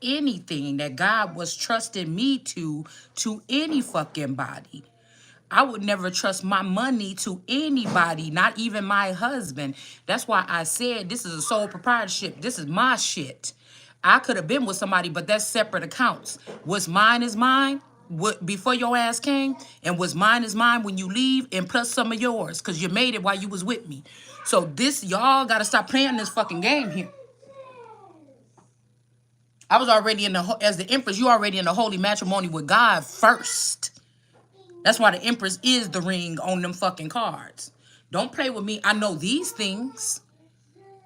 anything that God was trusting me to any fucking body. I would never trust my money to anybody, not even my husband. That's why I said this is a sole proprietorship. This is my shit. I could have been with somebody, but that's separate accounts. What's mine is mine. What before your ass came, and what's mine is mine when you leave, and plus some of yours, cause you made it while you was with me. So this y'all gotta stop playing this fucking game here. I was already in the as the Empress. You already in the holy matrimony with God first. That's why the Empress is the ring on them fucking cards. Don't play with me. I know these things.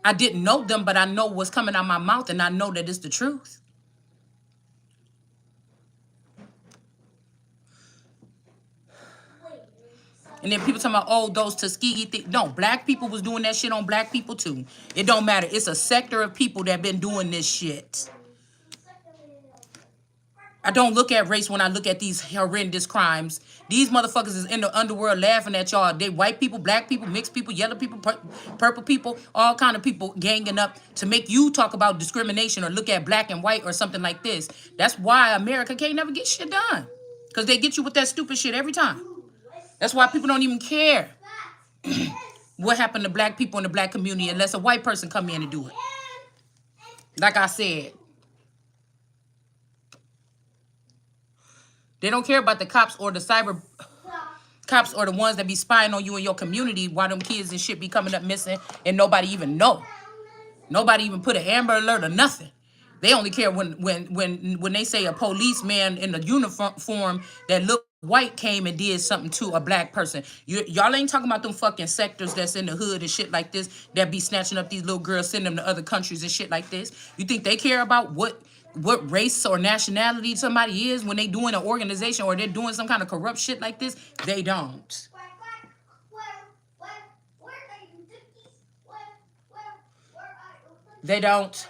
I didn't know them, but I know what's coming out my mouth, and I know that it's the truth. And then people talking about, oh, those Tuskegee things. No, black people was doing that shit on black people too. It don't matter. It's a sector of people that been doing this shit. I don't look at race when I look at these horrendous crimes. These motherfuckers is in the underworld laughing at y'all. They white people, black people, mixed people, yellow people, purple people, all kind of people ganging up to make you talk about discrimination or look at black and white or something like this. That's why America can't never get shit done. Because they get you with that stupid shit every time. That's why people don't even care what happened to black people in the black community unless a white person come in and do it. Like I said. They don't care about the cops or the cyber cops or the ones that be spying on you in your community while them kids and shit be coming up missing and nobody even know. Nobody even put an Amber Alert or nothing. They only care when they say a policeman in a uniform that look white came and did something to a black person. Y'all ain't talking about them fucking sectors that's in the hood and shit like this that be snatching up these little girls, sending them to other countries and shit like this. You think they care about what race or nationality somebody is when they doing an organization or they're doing some kind of corrupt shit like this? They don't. They don't.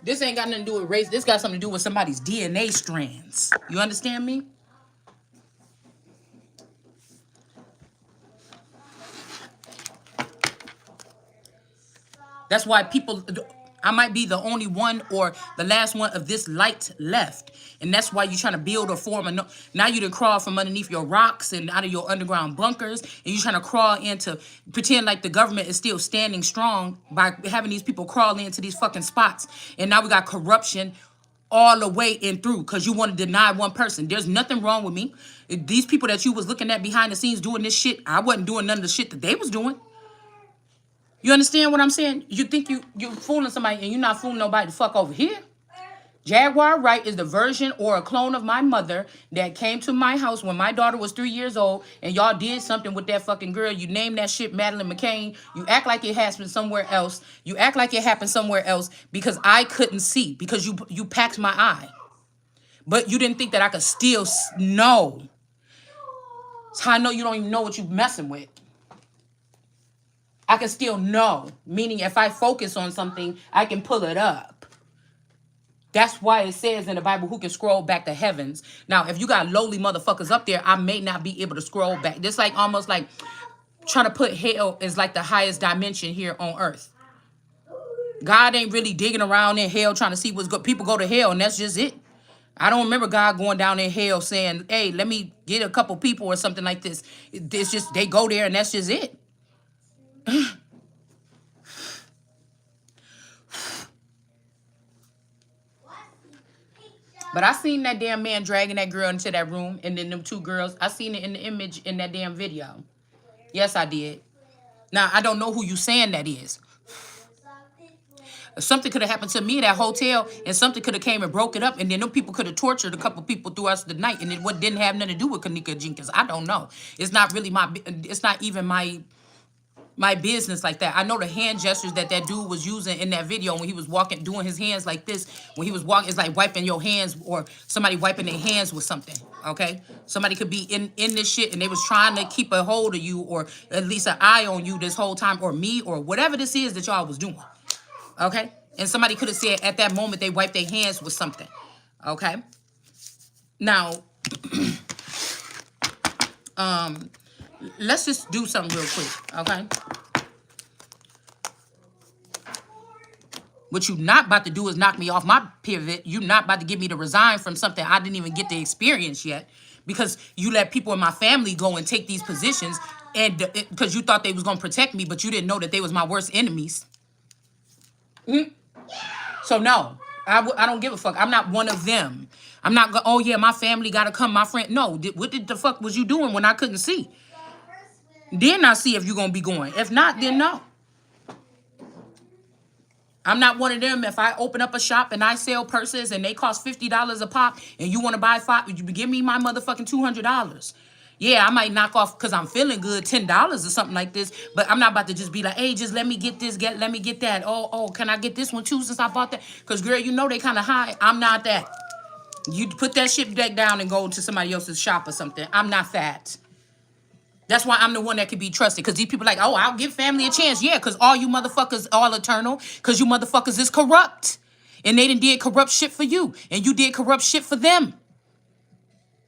This ain't got nothing to do with race. This got something to do with somebody's DNA strands. You understand me? That's why people, I might be the only one or the last one of this light left. And that's why you're trying to build or form. Now you done crawl from underneath your rocks and out of your underground bunkers. And you're trying to crawl into, pretend like the government is still standing strong by having these people crawl into these fucking spots. And now we got corruption all the way in through because you want to deny one person. There's nothing wrong with me. These people that you was looking at behind the scenes doing this shit, I wasn't doing none of the shit that they was doing. You understand what I'm saying? You think you're fooling somebody and you're not fooling nobody to fuck over here? Jaguar Wright is the version or a clone of my mother that came to my house when my daughter was 3 years old and y'all did something with that fucking girl. You named that shit Madeline McCain. You act like it happened somewhere else. You act like it happened somewhere else because I couldn't see because you packed my eye. But you didn't think that I could still know. That's how I know you don't even know what you're messing with. I can still know, meaning if I focus on something, I can pull it up. That's why it says in the Bible, who can scroll back the heavens. Now, if you got lowly motherfuckers up there, I may not be able to scroll back. This like almost like trying to put hell as like the highest dimension here on earth. God ain't really digging around in hell trying to see what's good. People go to hell and that's just it. I don't remember God going down in hell saying, hey, let me get a couple people or something like this. It's just they go there and that's just it. But I seen that damn man dragging that girl into that room and then them two girls. I seen it in the image in that damn video. Yes, I did. Now, I don't know who you saying that is. Something could have happened to me at that hotel, and something could have came and broke it up, and then them people could have tortured a couple people throughout the night, and it didn't have nothing to do with Kanika Jenkins. I don't know. It's not really it's not even my business like that. I know the hand gestures that dude was using in that video when he was walking, doing his hands like this. When he was walking, it's like wiping your hands or somebody wiping their hands with something, okay? Somebody could be in this shit and they was trying to keep a hold of you or at least an eye on you this whole time, or me, or whatever this is that y'all was doing, okay? And somebody could have said at that moment they wiped their hands with something, okay? Now, let's just do something real quick, okay? What you not about to do is knock me off my pivot. You not about to get me to resign from something I didn't even get to experience yet, because you let people in my family go and take these positions, and because you thought they was going to protect me, but you didn't know that they was my worst enemies. So no, I don't give a fuck. I'm not one of them. I'm not go, oh yeah, my family got to come, my friend. No, what the fuck was you doing when I couldn't see? Then I see if you're going to be going. If not, then no. I'm not one of them. If I open up a shop and I sell purses and they cost $50 a pop and you want to buy 5, you give me my motherfucking $200. Yeah, I might knock off because I'm feeling good $10 or something like this, but I'm not about to just be like, hey, just let me get this, let me get that. Oh, can I get this one too since I bought that? Because girl, you know they kind of high. I'm not that. You put that shit back down and go to somebody else's shop or something. I'm not that. That's why I'm the one that can be trusted. Because these people like, oh, I'll give family a chance. Yeah, because all you motherfuckers all eternal. Because you motherfuckers is corrupt. And they did corrupt shit for you. And you did corrupt shit for them.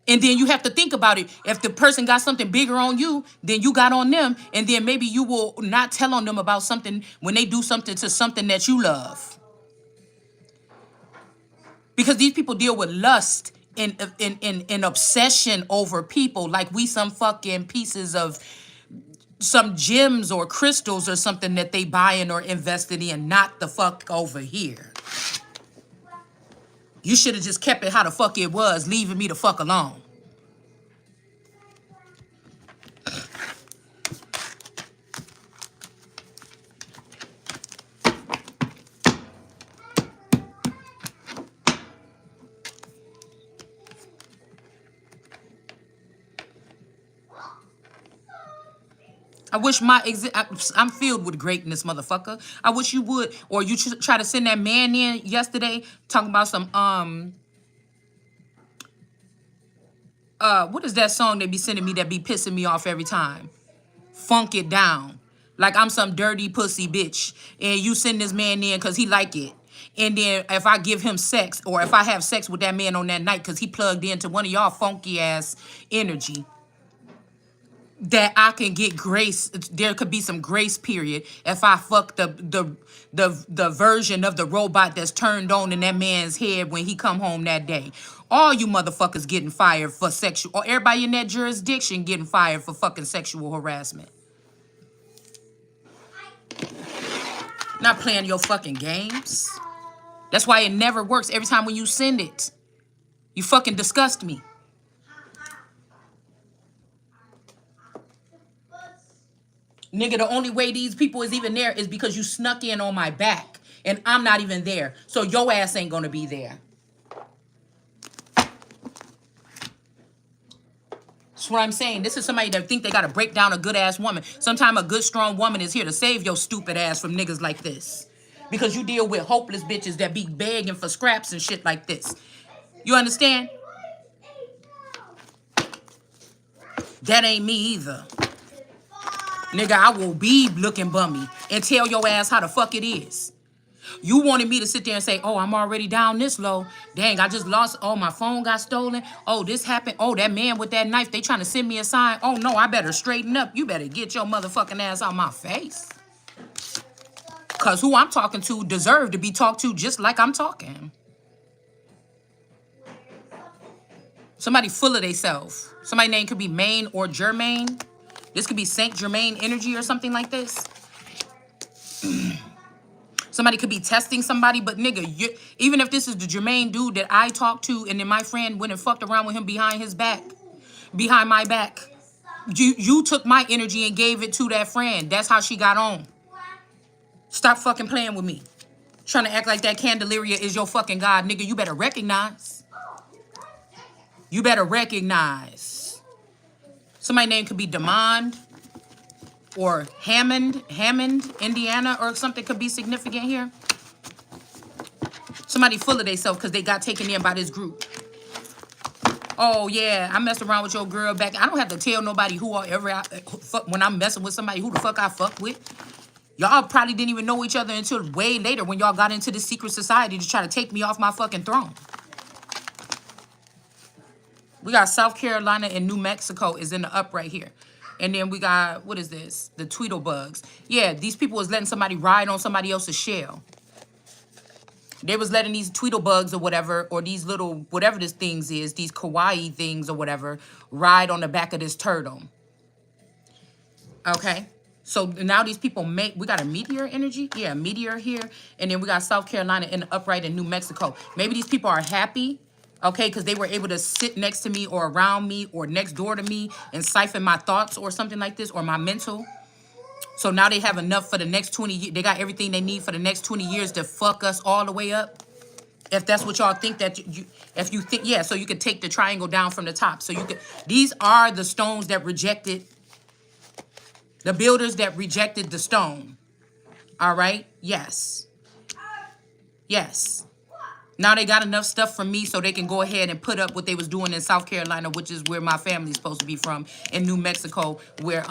And then you have to think about it. If the person got something bigger on you than you got on them, and then maybe you will not tell on them about something when they do something to something that you love. Because these people deal with lust in obsession over people like we some fucking pieces of some gems or crystals or something that they buying or invested in, not the fuck over here. You should have just kept it how the fuck it was, leaving me the fuck alone. I wish I'm filled with greatness, motherfucker. I wish you would, or you try to send that man in yesterday talking about some what is that song they be sending me that be pissing me off every time? Funk It Down. Like I'm some dirty pussy bitch, and you send this man in because he like it. And then if I give him sex, or if I have sex with that man on that night because he plugged into one of y'all funky ass energy, that I can get grace. There could be some grace period if I fuck the version of the robot that's turned on in that man's head when he come home that day. All you motherfuckers getting fired for sexual, or everybody in that jurisdiction getting fired for fucking sexual harassment. Not playing your fucking games. That's why it never works every time when you send it. You fucking disgust me. Nigga, the only way these people is even there is because you snuck in on my back. And I'm not even there. So your ass ain't gonna be there. That's what I'm saying. This is somebody that think they gotta break down a good ass woman. Sometimes a good strong woman is here to save your stupid ass from niggas like this. Because you deal with hopeless bitches that be begging for scraps and shit like this. You understand? That ain't me either. Nigga, I will be looking bummy and tell your ass how the fuck it is. You wanted me to sit there and say, oh, I'm already down this low. Dang, I just lost. Oh, my phone got stolen. Oh, this happened. Oh, that man with that knife, they trying to send me a sign. Oh, no, I better straighten up. You better get your motherfucking ass out my face. Because who I'm talking to deserve to be talked to just like I'm talking. Somebody full of theyself. Somebody's name could be Maine or Germaine. This could be Saint Germain energy or something like this. Somebody could be testing somebody, but nigga, even if this is the Jermaine dude that I talked to and then my friend went and fucked around with him behind his back, behind my back, you took my energy and gave it to that friend. That's how she got on. Stop fucking playing with me. Trying to act like that Candelaria is your fucking God. Nigga, you better recognize. You better recognize. Somebody's name could be Demond or Hammond, Indiana, or something could be significant here. Somebody full of themselves because they got taken in by this group. Oh, yeah, I messed around with your girl back. I don't have to tell nobody who or ever when I'm messing with somebody, who the fuck I fuck with. Y'all probably didn't even know each other until way later when y'all got into this secret society to try to take me off my fucking throne. We got South Carolina and New Mexico is in the up right here. And then we got, what is this? The Tweedlebugs. Yeah, these people was letting somebody ride on somebody else's shell. They was letting these Tweedlebugs or whatever, or these little, whatever this things is, these kawaii things or whatever, ride on the back of this turtle. Okay? So now these people make, we got a meteor energy? Yeah, meteor here. And then we got South Carolina in the upright in New Mexico. Maybe these people are happy, okay, because they were able to sit next to me or around me or next door to me and siphon my thoughts or something like this, or my mental. So now they have enough for the next 20 years. They got everything they need for the next 20 years to fuck us all the way up. If that's what y'all think that if you think, yeah, so you could take the triangle down from the top. So you could, these are the stones that rejected, the builders that rejected the stone. All right? Yes. Yes. Now they got enough stuff from me so they can go ahead and put up what they was doing in South Carolina, which is where my family's supposed to be from, in New Mexico, where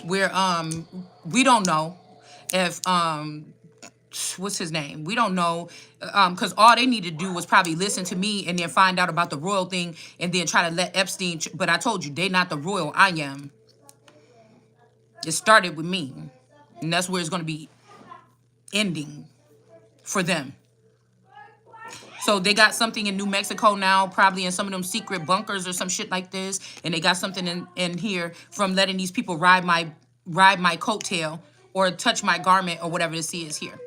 we don't know if what's his name? We don't know, because all they need to do was probably listen to me and then find out about the royal thing and then try to let Epstein, but I told you, they not the royal, I am. It started with me, and that's where it's going to be ending for them. So they got something in New Mexico now, probably in some of them secret bunkers or some shit like this, and they got something in here from letting these people ride my coattail or touch my garment or whatever this is here.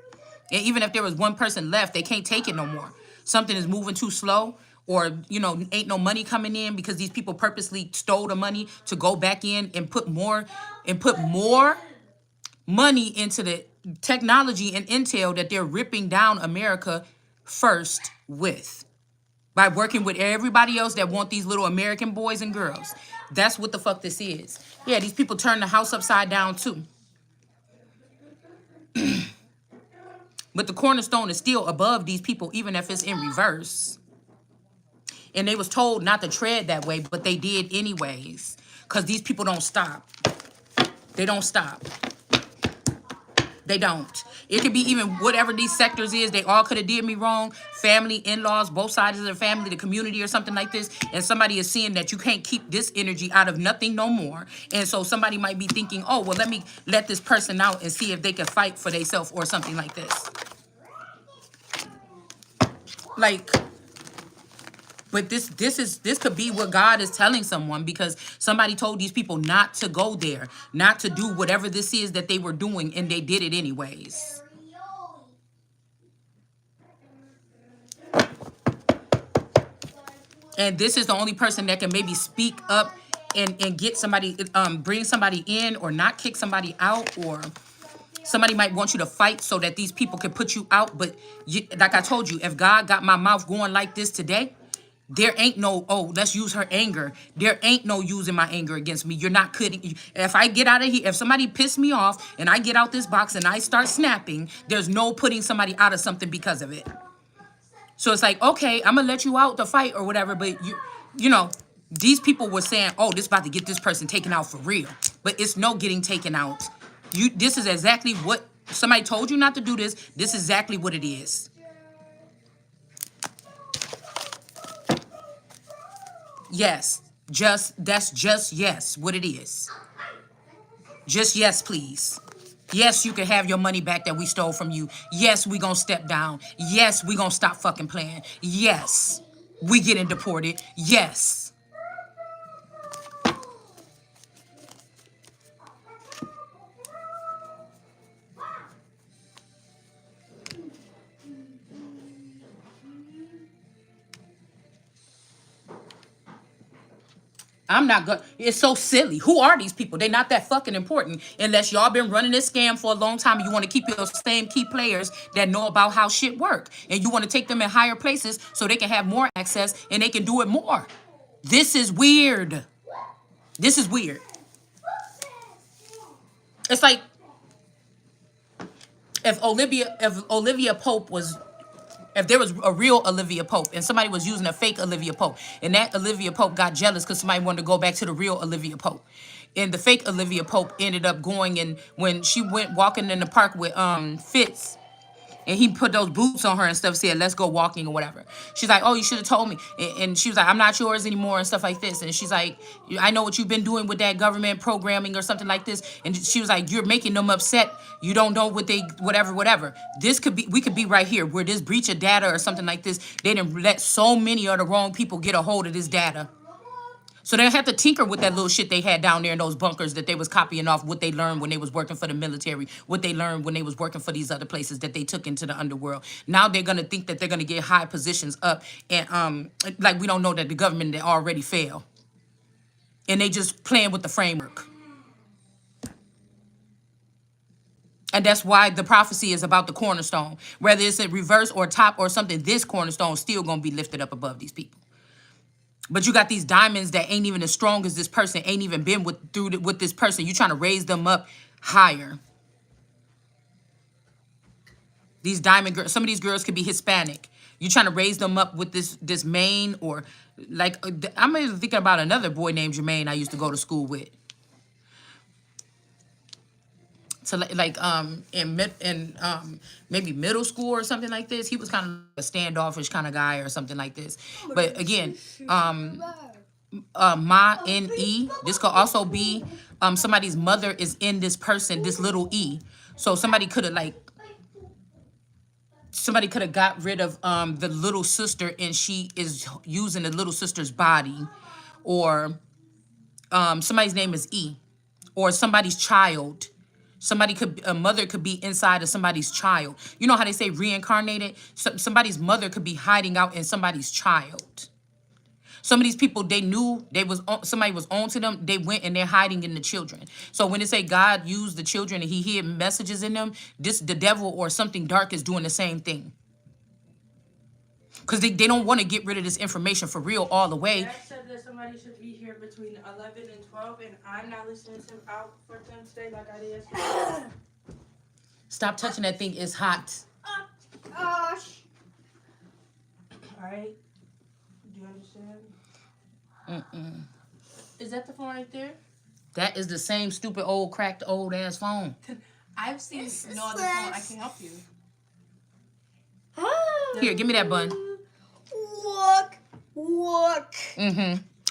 And even if there was one person left, they can't take it no more. Something is moving too slow, or, you know, ain't no money coming in because these people purposely stole the money to go back in and put more money into the technology and intel that they're ripping down America first with, by working with everybody else that want these little American boys and girls. That's what the fuck this is. Yeah, these people turn the house upside down too. But the cornerstone is still above these people, even if it's in reverse. And they was told not to tread that way, but they did anyways. Because these people don't stop. They don't stop. They don't. It could be even whatever these sectors is, they all could have did me wrong. Family, in-laws, both sides of the family, the community or something like this. And somebody is seeing that you can't keep this energy out of nothing no more. And so somebody might be thinking, oh, well, let me let this person out and see if they can fight for themselves or something like this. Like, but this could be what God is telling someone, because somebody told these people not to go there, not to do whatever this is that they were doing, and they did it anyways. And this is the only person that can maybe speak up and get somebody, bring somebody in, or not kick somebody out, or somebody might want you to fight so that these people can put you out. But you, like I told you, if God got my mouth going like this today, there ain't no, oh, let's use her anger. There ain't no using my anger against me. You're not kidding. If I get out of here, if somebody pissed me off and I get out this box and I start snapping, there's no putting somebody out of something because of it. So it's like, okay, I'm going to let you out to fight or whatever. But, you know, these people were saying, oh, this about to get this person taken out for real. But it's no getting taken out. This is exactly what somebody told you not to do this. This is exactly what it is. Yes, that's just yes, what it is. Just yes, please. Yes, you can have your money back that we stole from you. Yes, we gonna step down. Yes, we gonna stop fucking playing. Yes, we getting deported. Yes. I'm not good. It's so silly. Who are these people? They're not that fucking important unless y'all been running this scam for a long time and you want to keep your same key players that know about how shit work. And you want to take them in higher places so they can have more access and they can do it more. This is weird. This is weird. It's like if Olivia Pope was, if there was a real Olivia Pope and somebody was using a fake Olivia Pope, and that Olivia Pope got jealous because somebody wanted to go back to the real Olivia Pope, and the fake Olivia Pope ended up going, and when she went walking in the park with Fitz, and he put those boots on her and stuff, said, let's go walking or whatever. She's like, oh, you should have told me. And she was like, I'm not yours anymore and stuff like this. And she's like, I know what you've been doing with that government programming or something like this. And she was like, you're making them upset. You don't know what they, whatever. This could be, we could be right here where this breach of data or something like this, they didn't let so many of the wrong people get a hold of this data. So they have to tinker with that little shit they had down there in those bunkers that they was copying off what they learned when they was working for the military, what they learned when they was working for these other places that they took into the underworld. Now they're gonna think that they're gonna get high positions up, and like we don't know that the government that already failed, and they just playing with the framework. And that's why the prophecy is about the cornerstone. Whether it's a reverse or top or something, this cornerstone still gonna be lifted up above these people. But you got these diamonds that ain't even as strong as this person, ain't even been with this person. You trying to raise them up higher. These diamond girls, some of these girls could be Hispanic. You trying to raise them up with this Maine, or like I'm even thinking about another boy named Jermaine I used to go to school with. So like in maybe middle school or something like this. He was kind of a standoffish kind of guy or something like this. But again, Ma N E. This could also be somebody's mother is in this person, this little E. So somebody could have got rid of the little sister, and she is using the little sister's body, or somebody's name is E, or somebody's child. A mother could be inside of somebody's child. You know how they say reincarnated? Somebody's mother could be hiding out in somebody's child. Some of these people, they knew somebody was on to them. They went and they're hiding in the children. So when they say God used the children and he hid messages in them, the devil or something dark is doing the same thing. Because they don't want to get rid of this information for real all the way. Dad said that somebody should be here between 11 and 12, and I'm not listening to out for them today like I did yesterday. Stop touching that thing. It's hot. Gosh. All right. Do you understand? Is that the phone right there? That is the same stupid old cracked old ass phone. I've seen no other phone. I can help you. Here, give me that bun. Look.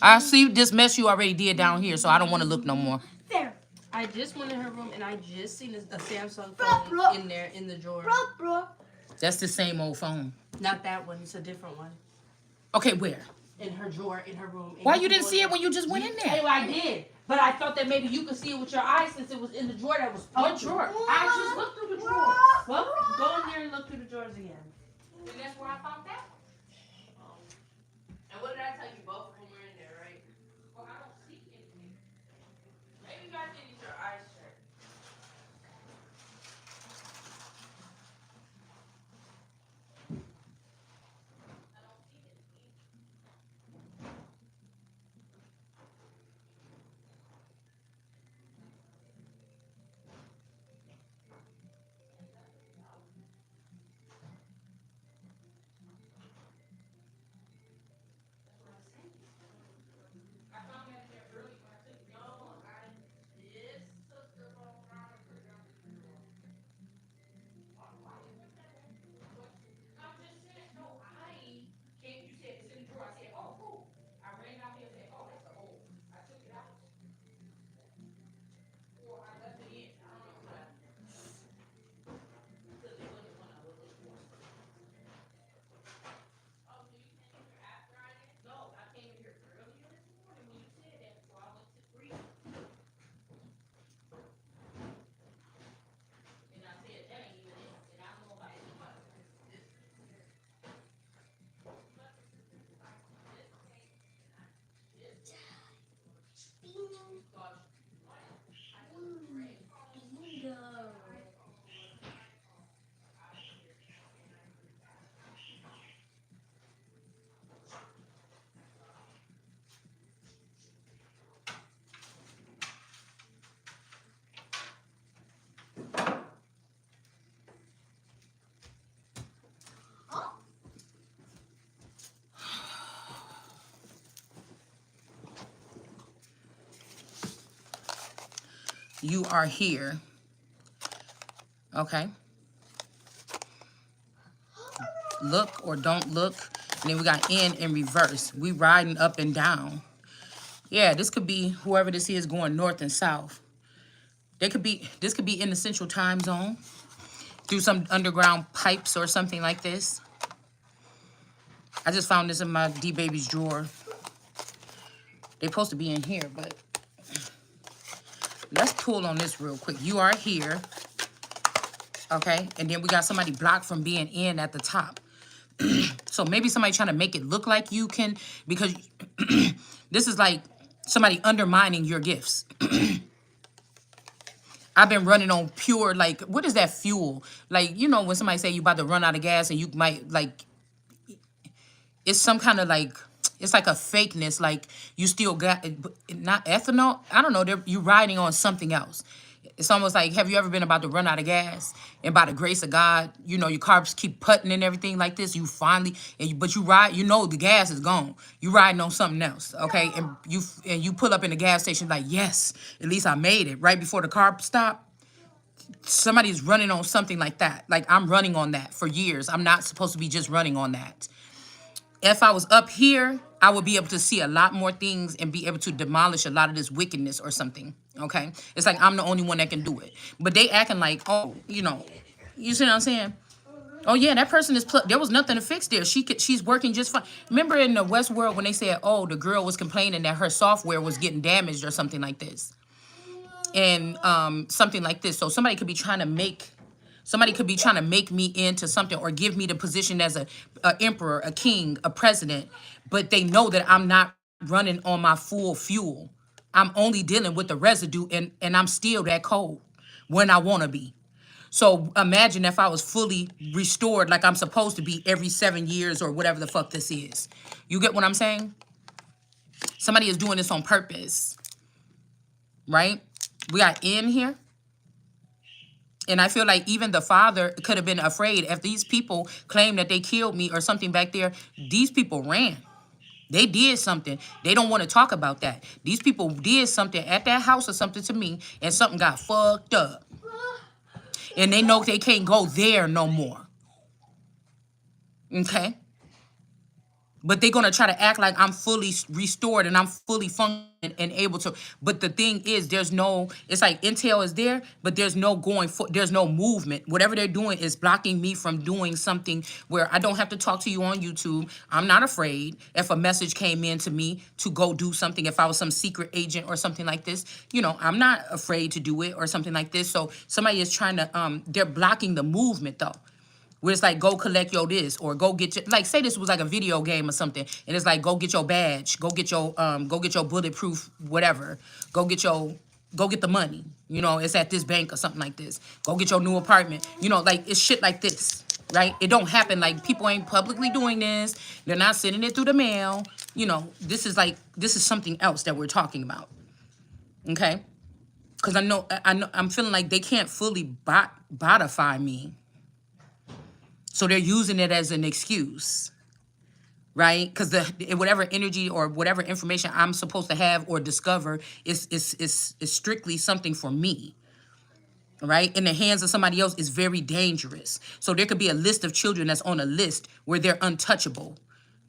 I see this mess you already did down here, so I don't want to look no more. There. I just went in her room and I just seen a Samsung phone in there in the drawer. That's the same old phone. Not that one. It's a different one. Okay, where? In her drawer, in her room. Why you didn't see it when you just went in there? Anyway, I did. But I thought that maybe you could see it with your eyes since it was in the drawer that was... What drawer? I just looked through the drawer. Well, go in there and look through the drawers again. And that's where I found that. And what did I tell you? Both of them were in there, right? Well, I don't see anything. Maybe you guys didn't get your eyes checked. You are here. Okay. Look or don't look. And then we got in reverse. We riding up and down. Yeah, this could be whoever this is going north and south. This could be in the central time zone through some underground pipes or something like this. I just found this in my D-Baby's drawer. They're supposed to be in here, but let's pull on this real quick. You are here. Okay, and then we got somebody blocked from being in at the top. So maybe somebody trying to make it look like you can, because this is like somebody undermining your gifts. I've been running on pure, like, what is that fuel? Like, you know, when somebody say you about to run out of gas and you might, like, it's some kind of, like, it's like a fakeness, like you still got, not ethanol, I don't know, you riding on something else. It's almost like, have you ever been about to run out of gas? And by the grace of God, you know, your carbs keep putting and everything like this. You finally, but you ride, you know the gas is gone. You riding on something else, okay? And you pull up in the gas station like, yes, at least I made it. Right before the car stop, somebody's running on something like that. Like, I'm running on that for years. I'm not supposed to be just running on that. If I was up here, I would be able to see a lot more things and be able to demolish a lot of this wickedness or something, okay? It's like I'm the only one that can do it. But they acting like, oh, you know, you see what I'm saying? Oh, yeah, that person is, there was nothing to fix there. She's working just fine. Remember in the West world when they said, oh, the girl was complaining that her software was getting damaged or something like this. And something like this. So somebody could be trying to make me into something or give me the position as a emperor, a king, a president, but they know that I'm not running on my full fuel. I'm only dealing with the residue, and I'm still that cold when I want to be. So imagine if I was fully restored like I'm supposed to be every 7 years or whatever the fuck this is. You get what I'm saying? Somebody is doing this on purpose, right? We got in here. And I feel like even the father could have been afraid. If these people claim that they killed me or something back there, these people ran. They did something. They don't want to talk about that. These people did something at that house or something to me, and something got fucked up. And they know they can't go there no more. Okay? But they're going to try to act like I'm fully restored and I'm fully functioning and able to. But the thing is, it's like intel is there, but there's no there's no movement. Whatever they're doing is blocking me from doing something where I don't have to talk to you on YouTube. I'm not afraid if a message came in to me to go do something. If I was some secret agent or something like this, you know, I'm not afraid to do it or something like this. So somebody is trying to, they're blocking the movement though. Where it's like, go collect your this, or go get your, like, say this was like a video game or something, and it's like, go get your badge, go get your bulletproof whatever, go get the money, you know, it's at this bank or something like this, go get your new apartment, you know, like, it's shit like this, right? It don't happen, like, people ain't publicly doing this, they're not sending it through the mail, you know, this is something else that we're talking about, okay? Because I'm feeling like they can't fully botify me. So they're using it as an excuse, right? Because whatever energy or whatever information I'm supposed to have or discover is strictly something for me, right? In the hands of somebody else is very dangerous. So there could be a list of children that's on a list where they're untouchable.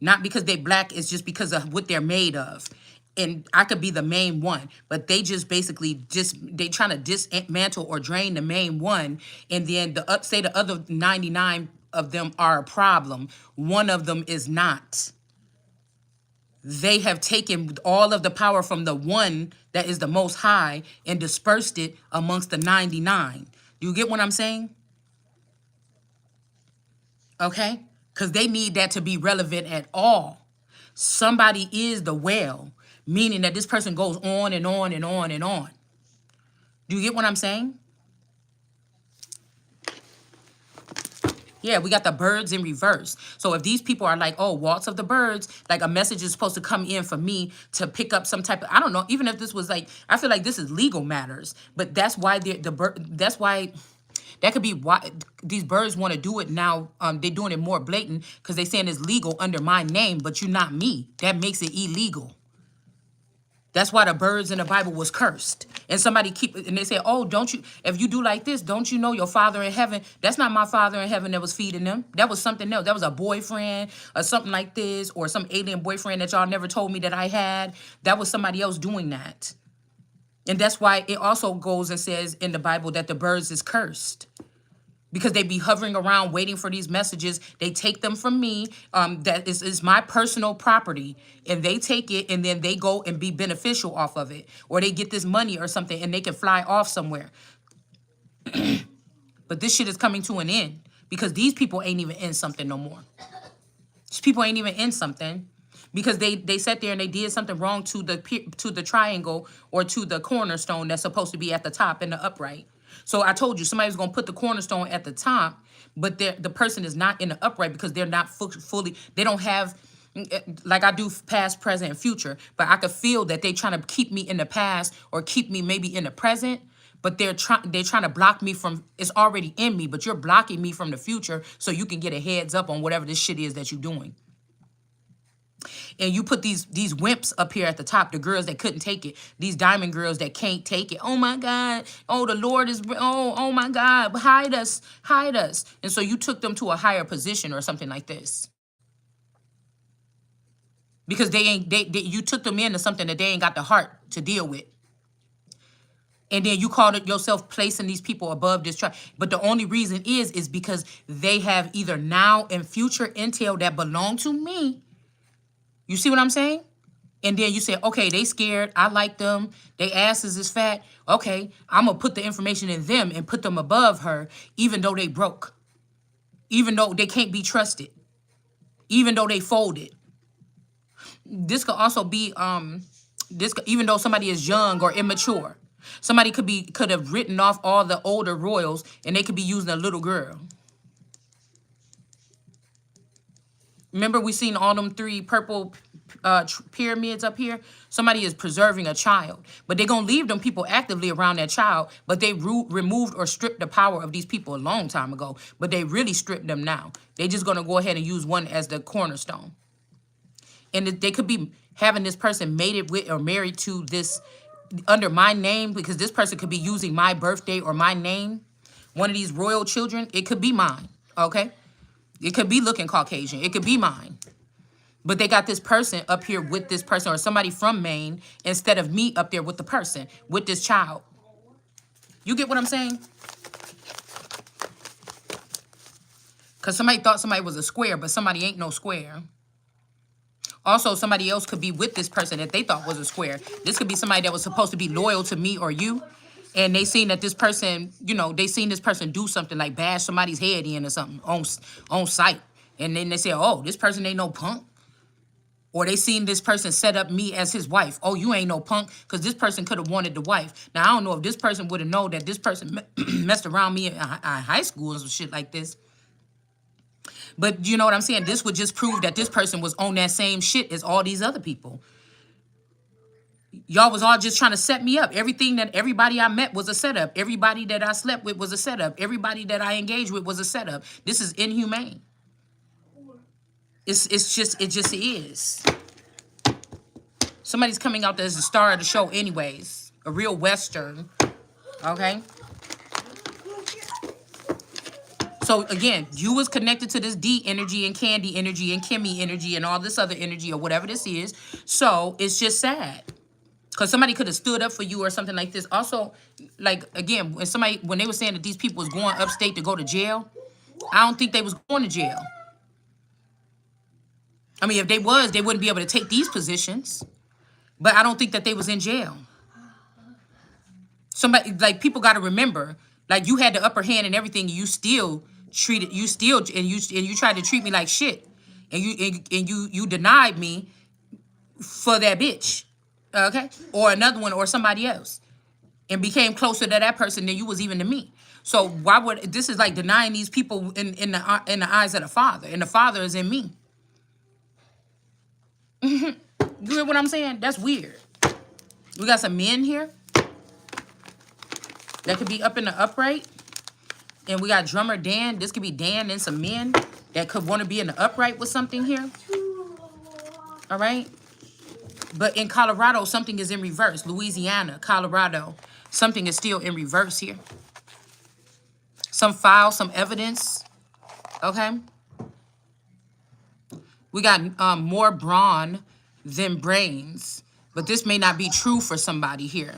Not because they're black, it's just because of what they're made of. And I could be the main one, but they just basically they trying to dismantle or drain the main one, and then say the other 99 of them are a problem. One of them is not. They have taken all of the power from the one that is the most high and dispersed it amongst the 99. Do you get what I'm saying? Okay? Because they need that to be relevant at all. Somebody is the well, meaning that this person goes on and on and on and on. Do you get what I'm saying? Yeah, we got the birds in reverse. So if these people are like, oh, waltz of the birds, like a message is supposed to come in for me to pick up some type of, I don't know, even if this was like, I feel like this is legal matters, but that's why that's why, that could be why these birds want to do it now. They're doing it more blatant because they're saying it's legal under my name, but you're not me. That makes it illegal. That's why the birds in the Bible was cursed. And somebody and they say, oh, don't you, if you do like this, don't you know your father in heaven? That's not my father in heaven that was feeding them. That was something else. That was a boyfriend or something like this, or some alien boyfriend that y'all never told me that I had. That was somebody else doing that. And that's why it also goes and says in the Bible that the birds is cursed. Because they be hovering around waiting for these messages. They take them from me. That is my personal property. And they take it and then they go and be beneficial off of it. Or they get this money or something and they can fly off somewhere. But this shit is coming to an end. Because these people ain't even in something no more. These people ain't even in something. Because they sat there and they did something wrong to the triangle or to the cornerstone that's supposed to be at the top and the upright. So I told you somebody's going to put the cornerstone at the top, but the person is not in the upright because they're not fully, they don't have, like I do past, present, and future, but I could feel that they trying to keep me in the past or keep me maybe in the present, but they're trying to block me from, it's already in me, but you're blocking me from the future so you can get a heads up on whatever this shit is that you're doing. And you put these wimps up here at the top, the girls that couldn't take it, these diamond girls that can't take it. Oh my God. Oh, the Lord is, oh my God, hide us, hide us. And so you took them to a higher position or something like this. Because you took them into something that they ain't got the heart to deal with. And then you called it yourself placing these people above this tribe. But the only reason is because they have either now and future intel that belong to me. You see what I'm saying? And then you say, okay, they scared. I like them. They asses is fat. Okay, I'm going to put the information in them and put them above her, even though they broke. Even though they can't be trusted. Even though they folded. This could also be, even though somebody is young or immature. Somebody could have written off all the older royals and they could be using a little girl. Remember we seen all them 3 purple pyramids up here? Somebody is preserving a child. But they're going to leave them people actively around that child. But they removed or stripped the power of these people a long time ago. But they really stripped them now. They just going to go ahead and use one as the cornerstone. And they could be having this person mated with or married to this under my name. Because this person could be using my birthday or my name. One of these royal children, it could be mine. Okay? It could be looking Caucasian. It could be mine. But they got this person up here with this person or somebody from Maine instead of me up there with the person, with this child. You get what I'm saying? Because somebody thought somebody was a square, but somebody ain't no square. Also, somebody else could be with this person that they thought was a square. This could be somebody that was supposed to be loyal to me or you. And they seen that this person, they seen this person do something like bash somebody's head in or something on sight. And then they say, oh, this person ain't no punk. Or they seen this person set up me as his wife. Oh, you ain't no punk because this person could have wanted the wife. Now, I don't know if this person would have known that this person messed around me in high school and some shit like this. But you know what I'm saying? This would just prove that this person was on that same shit as all these other people. Y'all was all just trying to set me up. Everybody I met was a setup. Everybody that I slept with was a setup. Everybody that I engaged with was a setup. This is inhumane. It just is. Somebody's coming out as the star of the show anyways. A real Western. Okay? So again, you was connected to this D energy and Candy energy and Kimmy energy and all this other energy or whatever this is. So it's just sad. Because somebody could have stood up for you or something like this. Also, like, again, when they were saying that these people was going upstate to go to jail, I don't think they was going to jail. I mean, if they was, they wouldn't be able to take these positions. But I don't think that they was in jail. Somebody, like, people got to remember, like, you had the upper hand and everything. You still tried to treat me like shit. And you denied me for that bitch. Okay? Or another one or somebody else. And became closer to that person than you was even to me. So why would, this is like denying these people in the eyes of the Father. And the Father is in me. You hear what I'm saying? That's weird. We got some men here that could be up in the upright. And we got drummer Dan. This could be Dan and some men that could want to be in the upright with something here. All right? But in Colorado, something is in reverse. Louisiana, Colorado, something is still in reverse here. Some file, some evidence. Okay. We got more brawn than brains. But this may not be true for somebody here.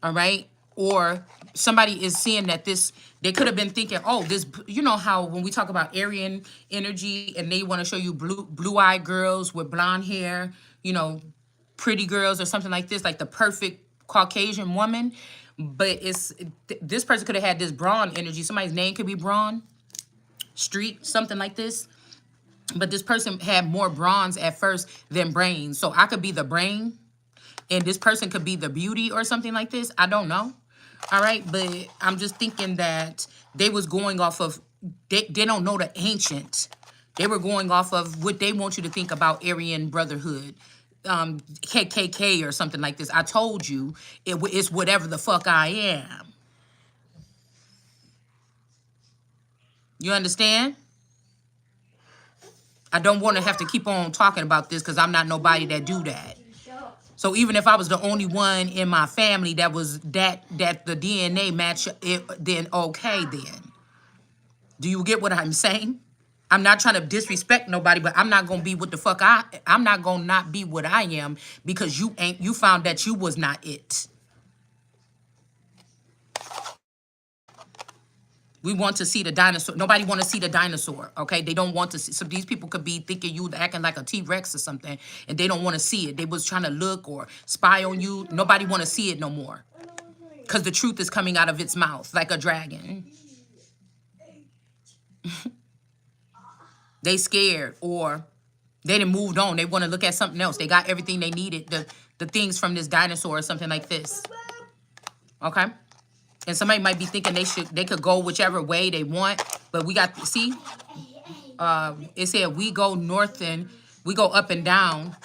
All right. Or somebody is seeing that this, they could have been thinking, oh, this, you know how when we talk about Aryan energy and they want to show you blue-eyed girls with blonde hair, you know, pretty girls or something like this, like the perfect Caucasian woman. But this person could have had this brawn energy. Somebody's name could be Braun Street, something like this. But this person had more bronze at first than brains. So I could be the brain and this person could be the beauty or something like this. I don't know. All right. But I'm just thinking that they was going off of, they don't know the ancient. They were going off of what they want you to think about Aryan Brotherhood, KKK or something like this. I told you it's whatever the fuck I am. You understand? I don't want to have to keep on talking about this because I'm not nobody that do that. So even if I was the only one in my family that was that the DNA match it, then okay then. Do you get what I'm saying? I'm not trying to disrespect nobody, but I'm not gonna be what the fuck I'm not gonna not be what I am because you found that you was not it. We want to see the dinosaur. Nobody want to see the dinosaur, okay? They don't want to see. So these people could be thinking you acting like a T-Rex or something, and they don't want to see it. They was trying to look or spy on you. Nobody want to see it no more. Because the truth is coming out of its mouth like a dragon. They scared or they done moved on. They want to look at something else. They got everything they needed, the things from this dinosaur or something like this. Okay? And somebody might be thinking they could go whichever way they want, but we got, see, it said we go north and we go up and down,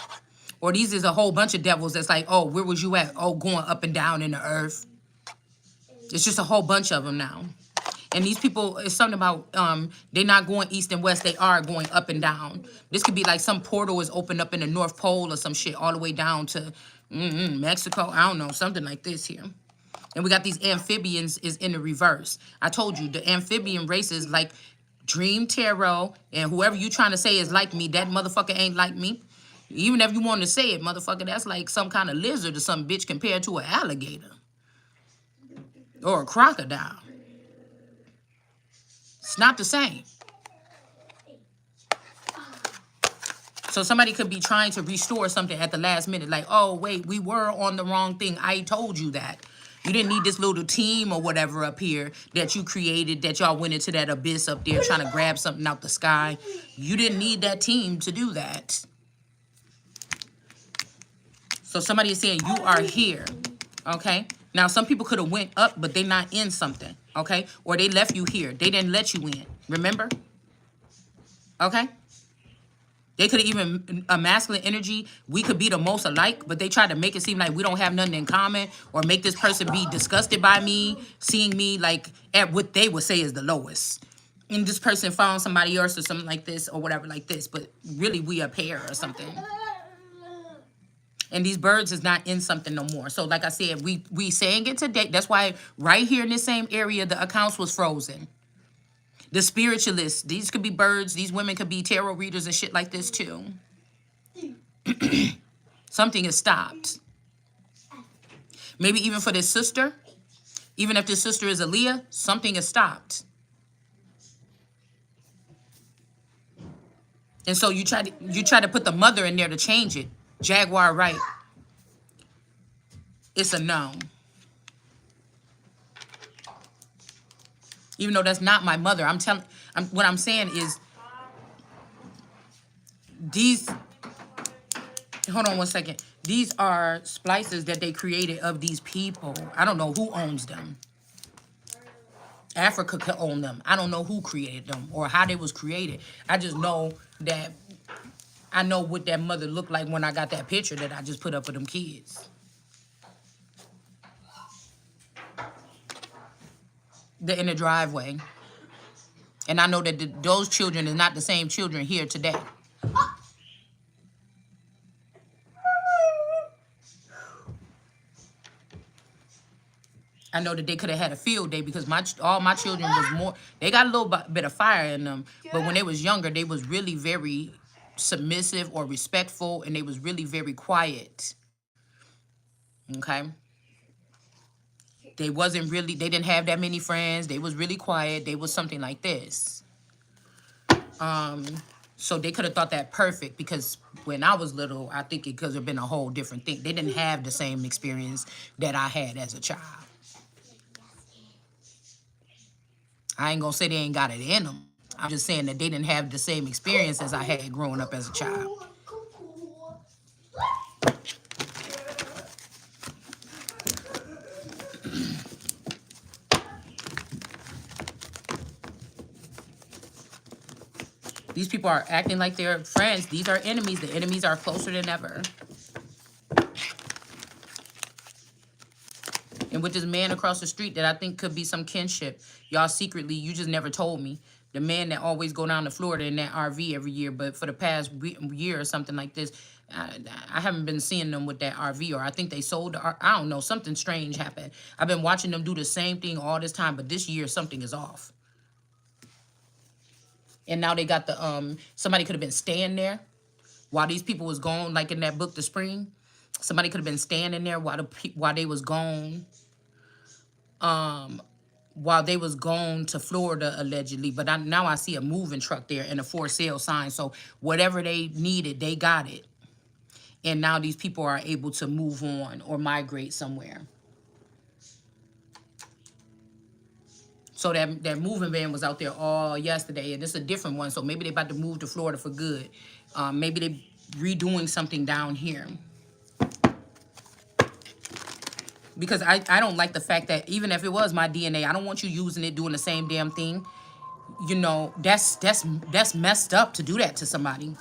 or these is a whole bunch of devils that's like, oh, where was you at? Oh, going up and down in the earth. It's just a whole bunch of them now. And these people, it's something about, they're not going east and west, they are going up and down. This could be like some portal is opened up in the North Pole or some shit all the way down to Mexico. I don't know, something like this here. And we got these amphibians is in the reverse. I told you, the amphibian races like Dream Tarot and whoever you trying to say is like me, that motherfucker ain't like me. Even if you want to say it, motherfucker, that's like some kind of lizard or some bitch compared to an alligator. Or a crocodile. It's not the same. So somebody could be trying to restore something at the last minute. Like, oh, wait, we were on the wrong thing. I told you that. You didn't need this little team or whatever up here that you created, that y'all went into that abyss up there trying to grab something out the sky. You didn't need that team to do that. So somebody is saying you are here, okay? Now, some people could have went up, but they're not in something, okay? Or they left you here. They didn't let you in, remember? Okay? They could have even, a masculine energy, we could be the most alike, but they tried to make it seem like we don't have nothing in common or make this person be disgusted by me, seeing me like at what they would say is the lowest. And this person found somebody else or something like this or whatever like this, but really we a pair or something. And these birds is not in something no more. So like I said, we saying it today. That's why right here in this same area, the accounts was frozen. The spiritualists, these could be birds. These women could be tarot readers and shit like this too. Something is stopped. Maybe even for this sister, even if this sister is a Leah, something is stopped. And so you try to put the mother in there to change it. Jaguar right. It's a no. Even though that's not my mother, what I'm saying is these, hold on one second. These are splices that they created of these people. I don't know who owns them. Africa could own them. I don't know who created them or how they was created. I just know that I know what that mother looked like when I got that picture that I just put up of them kids. They're in the driveway. And I know that those children is not the same children here today. I know that they could have had a field day because all my children was more. They got a little bit of fire in them, but when they was younger, they was really very submissive or respectful, and they was really very quiet. Okay, they wasn't really. They didn't have that many friends. They was really quiet. They was something like this. So they could have thought that perfect because when I was little, I think it could have been a whole different thing. They didn't have the same experience that I had as a child. I ain't gonna say they ain't got it in them. I'm just saying that they didn't have the same experience as I had growing up as a child. These people are acting like they're friends. These are enemies. The enemies are closer than ever. And with this man across the street that I think could be some kinship, y'all secretly, you just never told me. The man that always go down to Florida in that RV every year, but for the past year or something like this, I haven't been seeing them with that RV, or I think they sold the I don't know, something strange happened. I've been watching them do the same thing all this time, but this year something is off. And now they got the somebody could have been staying there while these people was gone, like in that book, The Spring. Somebody could have been standing there while they was gone. While they was gone to Florida, allegedly. But now I see a moving truck there and a for sale sign. So whatever they needed, they got it. And now these people are able to move on or migrate somewhere. So that moving van was out there all yesterday, and it's a different one. So maybe they about to move to Florida for good. Maybe they redoing something down here. Because I don't like the fact that even if it was my DNA, I don't want you using it, doing the same damn thing. You know, that's messed up to do that to somebody.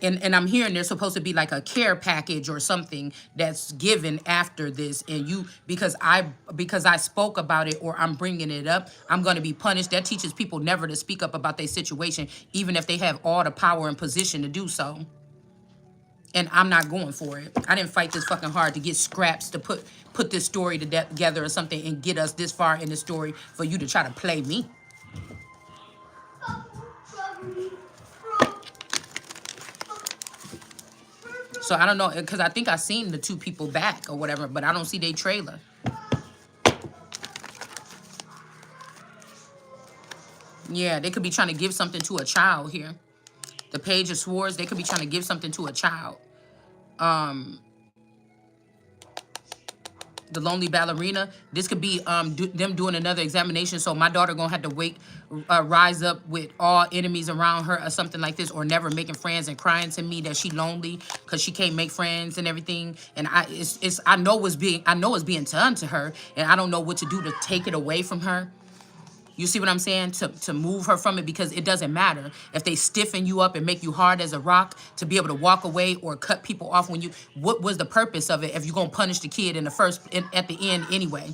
And I'm hearing there's supposed to be like a care package or something that's given after this, and you because I spoke about it or I'm bringing it up, I'm going to be punished. That teaches people never to speak up about their situation, even if they have all the power and position to do so. And I'm not going for it. I didn't fight this fucking hard to get scraps to put this story together or something and get us this far in the story for you to try to play me. So I don't know, because I think I seen the two people back or whatever, but I don't see their trailer. Yeah, they could be trying to give something to a child here. The Page of Swords, they could be trying to give something to a child. The Lonely Ballerina, this could be them doing another examination. So my daughter gonna have to rise up with all enemies around her or something like this, or never making friends and crying to me that she lonely because she can't make friends and everything. And I know it's being done to her, and I don't know what to do to take it away from her. You see what I'm saying? To move her from it, because it doesn't matter if they stiffen you up and make you hard as a rock to be able to walk away or cut people off when you. What was the purpose of it if you're gonna punish the kid at the end anyway?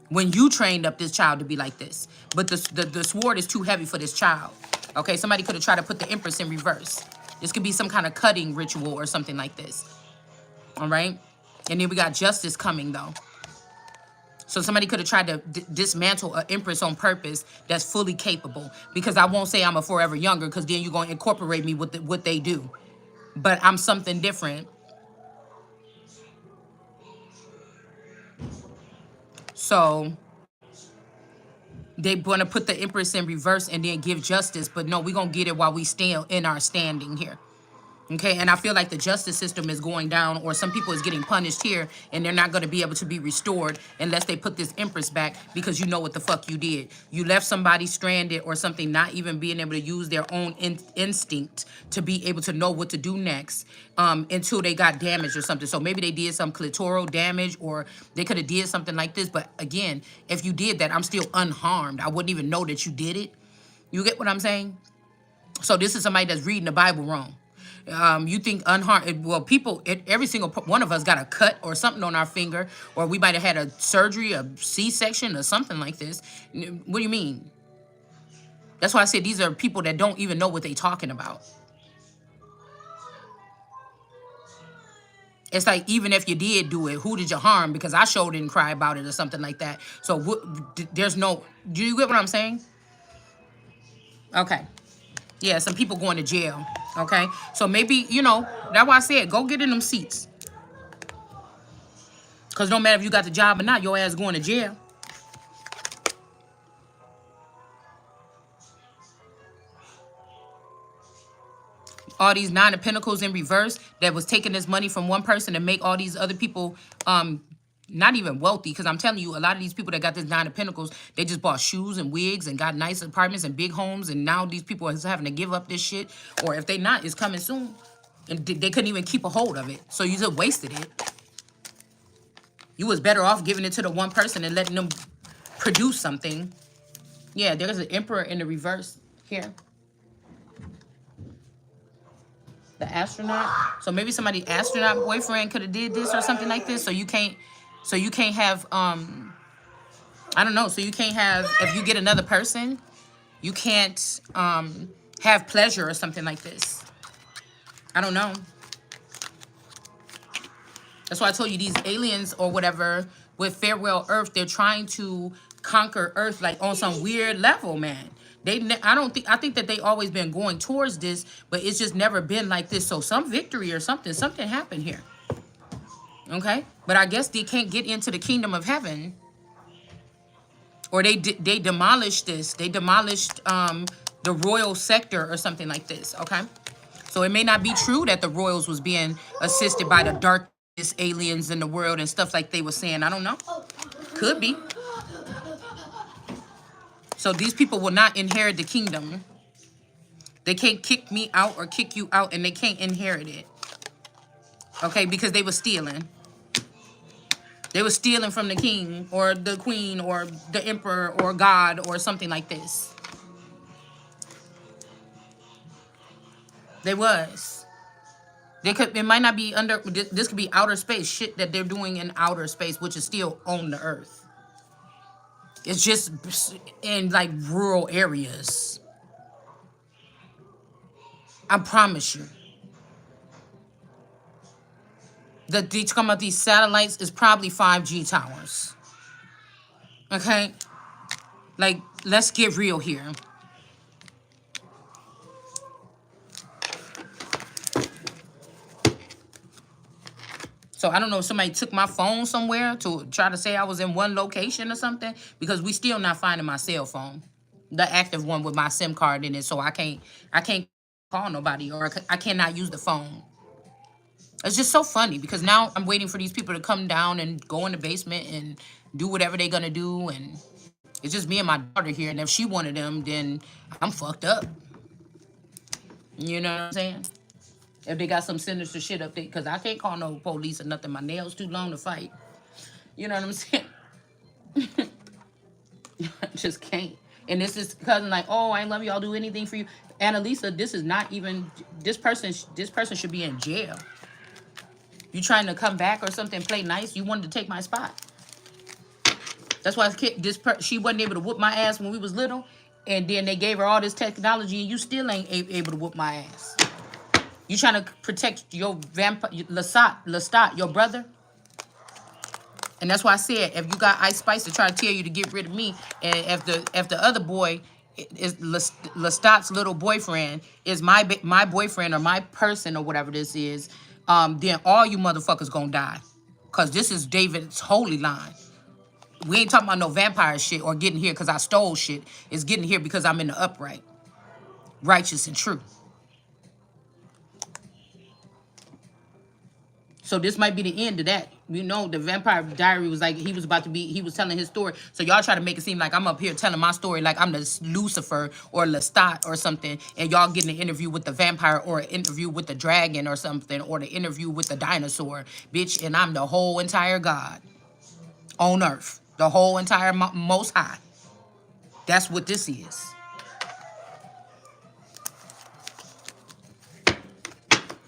When you trained up this child to be like this, but the sword is too heavy for this child. Okay, somebody could have tried to put the Empress in reverse. This could be some kind of cutting ritual or something like this. All right, and then we got justice coming though. So somebody could have tried to dismantle an Empress on purpose that's fully capable. Because I won't say I'm a forever younger, because then you're going to incorporate me with what they do. But I'm something different. So they're going to put the Empress in reverse and then give justice. But no, we're going to get it while we stand in our standing here. Okay, and I feel like the justice system is going down, or some people is getting punished here, and they're not going to be able to be restored unless they put this Empress back, because you know what the fuck you did. You left somebody stranded or something, not even being able to use their own instinct to be able to know what to do next until they got damaged or something. So maybe they did some clitoral damage, or they could have did something like this. But again, if you did that, I'm still unharmed. I wouldn't even know that you did it. You get what I'm saying? So this is somebody that's reading the Bible wrong. You think unharmed? Well, people, every single one of us got a cut or something on our finger, or we might have had a surgery, a C-section, or something like this. What do you mean? That's why I said these are people that don't even know what they're talking about. It's like, even if you did do it, who did you harm? Because I sure didn't cry about it or something like that. So there's no, do you get what I'm saying? Okay. Yeah, some people going to jail. Okay. So maybe, you know, that's why I said, go get in them seats. Because no matter if you got the job or not, your ass going to jail. All these Nine of Pentacles in reverse that was taking this money from one person to make all these other people not even wealthy. Because I'm telling you, a lot of these people that got this Nine of Pentacles, they just bought shoes and wigs and got nice apartments and big homes. And now these people are having to give up this shit. Or if they not, it's coming soon. And they couldn't even keep a hold of it. So you just wasted it. You was better off giving it to the one person and letting them produce something. Yeah, there's an Emperor in the reverse here. The astronaut. So maybe somebody astronaut boyfriend could have did this or something like this. So you can't have I don't know. So you can't have, if you get another person, you can't have pleasure or something like this. I don't know. That's why I told you these aliens or whatever with Farewell Earth, they're trying to conquer Earth like on some weird level, man. I think that they always been going towards this, but it's just never been like this. So some victory or something happened here. Okay? But I guess they can't get into the kingdom of heaven. Or they demolished this. They demolished the royal sector or something like this. Okay? So it may not be true that the royals was being assisted by the darkest aliens in the world and stuff like they were saying. I don't know. Could be. So these people will not inherit the kingdom. They can't kick me out or kick you out, and they can't inherit it. Okay, because they were stealing. They were stealing from the king or the queen or the emperor or God or something like this. They was. It might not be under, this could be outer space, shit that they're doing in outer space, which is still on the earth. It's just in like rural areas. I promise you. They talking about these satellites is probably 5G towers. Okay? Like, let's get real here. So I don't know if somebody took my phone somewhere to try to say I was in one location or something, because we still not finding my cell phone, the active one with my SIM card in it. So I can't call nobody, or I cannot use the phone. It's just so funny because now I'm waiting for these people to come down and go in the basement and do whatever they're gonna do, and it's just me and my daughter here. And if she wanted them, then I'm fucked up. You know what I'm saying? If they got some sinister shit up there, because I can't call no police or nothing. My nails too long to fight. You know what I'm saying? I just can't. And this is cousin like, oh, I love you. I'll do anything for you. Annalisa, this is not even, this person should be in jail. You trying to come back or something, play nice? You wanted to take my spot. That's why she wasn't able to whoop my ass when we was little, and then they gave her all this technology, and you still ain't able to whoop my ass. You trying to protect your vampire, Lestat, your brother? And that's why I said, if you got Ice Spice to try to tell you to get rid of me, and if the other boy is Lestat's little boyfriend is my boyfriend or my person or whatever this is, then all you motherfuckers gonna die. Because this is David's holy line. We ain't talking about no vampire shit or getting here because I stole shit. It's getting here because I'm in the upright, righteous and true. So this might be the end of that. You know, the Vampire Diary was like, he was telling his story. So y'all try to make it seem like I'm up here telling my story like I'm the Lucifer or Lestat or something, and y'all getting an interview with the vampire or an interview with the dragon or something, or the interview with the dinosaur, bitch, and I'm the whole entire God on earth. The whole entire Most High. That's what this is.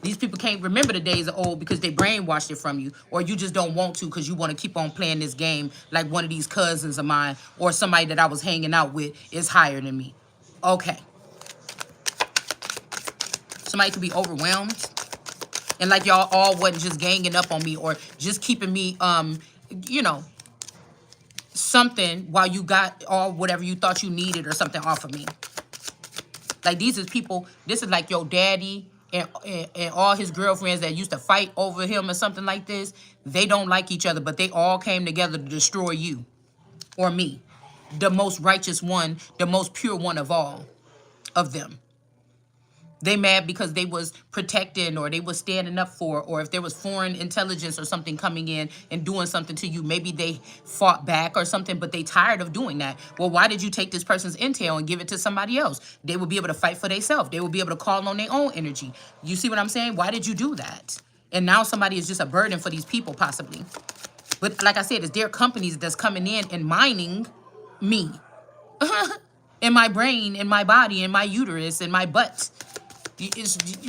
These people can't remember the days of old because they brainwashed it from you. Or you just don't want to because you want to keep on playing this game like one of these cousins of mine or somebody that I was hanging out with is higher than me. Okay. Somebody could be overwhelmed And like y'all all wasn't just ganging up on me or just keeping me, you know, something while you got all whatever you thought you needed or something off of me. Like these is people, this is like your daddy and all his girlfriends that used to fight over him or something like this. They don't like each other, but they all came together to destroy you or me. The most righteous one, the most pure one of all of them. They mad because they was protecting or they was standing up for, or if there was foreign intelligence or something coming in and doing something to you, maybe they fought back or something, but they tired of doing that. Well, why did you take this person's intel and give it to somebody else? They would be able to fight for themselves. They would be able to call on their own energy. You see what I'm saying? Why did you do that? And now somebody is just a burden for these people possibly. But like I said, it's their companies that's coming in and mining me. In my brain, in my body, in my uterus, in my butt.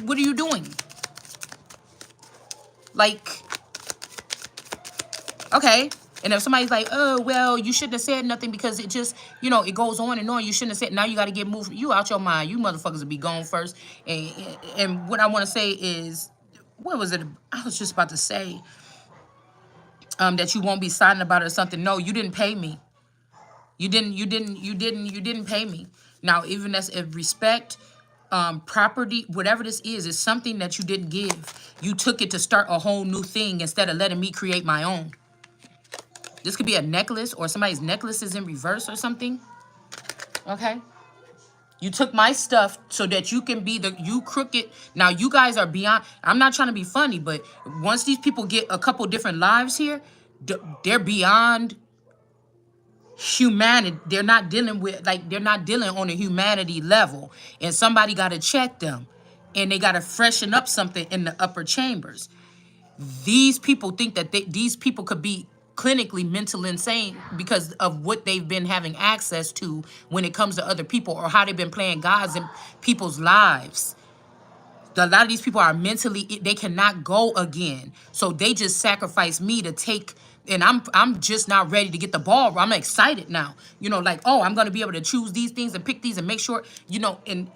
What are you doing? Like, okay. And if somebody's like, oh, well, you shouldn't have said nothing because it just, you know, it goes on and on. You shouldn't have said, now you got to get moved. You out your mind. You motherfuckers will be gone first. And what I want to say is, what was it? I was just about to say that you won't be silent about it or something. No, you didn't pay me. You didn't pay me. Now, even as a respect, property, whatever this is something that you didn't give. You took it to start a whole new thing instead of letting me create my own. This could be a necklace or somebody's necklace is in reverse or something. Okay. You took my stuff so that you can be you crooked. Now you guys are beyond, I'm not trying to be funny, but once these people get a couple different lives here, they're beyond humanity. They're not dealing with, like, they're not dealing on a humanity level, and somebody got to check them, and they got to freshen up something in the upper chambers. These people think that these people could be clinically mental insane because of what they've been having access to when it comes to other people, or how they've been playing gods in people's lives. A lot of these people are mentally, they cannot go again. So they just sacrifice me to take, and I'm just not ready to get the ball. I'm excited now. You know, like, oh, I'm going to be able to choose these things and pick these and make sure, you know, and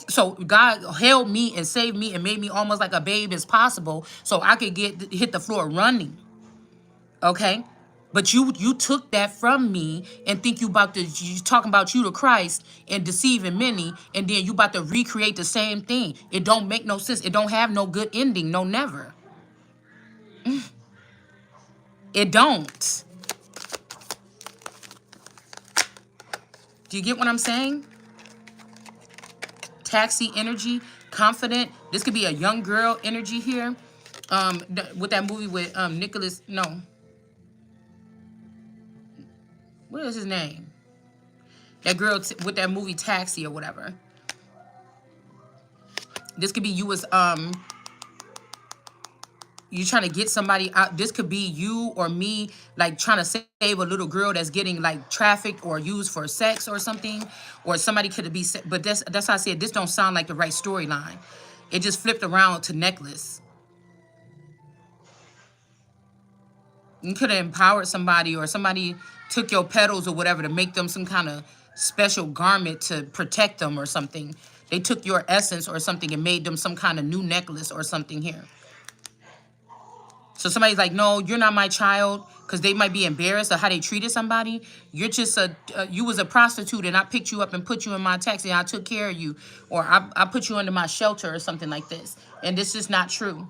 so God held me and saved me and made me almost like a babe as possible so I could hit the floor running. Okay? But you took that from me and think you talking about you to Christ and deceiving many, and then you about to recreate the same thing. It don't make no sense. It don't have no good ending. No, never. It don't. Do you get what I'm saying? Taxi energy, confident. This could be a young girl energy here. With that movie with Nicholas, no. What is his name? That girl with that movie Taxi or whatever. This could be you as you trying to get somebody out. This could be you or me, like trying to save a little girl that's getting like trafficked or used for sex or something, or somebody could be. But that's how I said this don't sound like the right storyline. It just flipped around to necklace. You could have empowered somebody, or somebody took your petals or whatever to make them some kind of special garment to protect them or something. They took your essence or something and made them some kind of new necklace or something here. So somebody's like, no, you're not my child, because they might be embarrassed of how they treated somebody. You're just you was a prostitute and I picked you up and put you in my taxi and I took care of you. Or I put you under my shelter or something like this. And this is not true.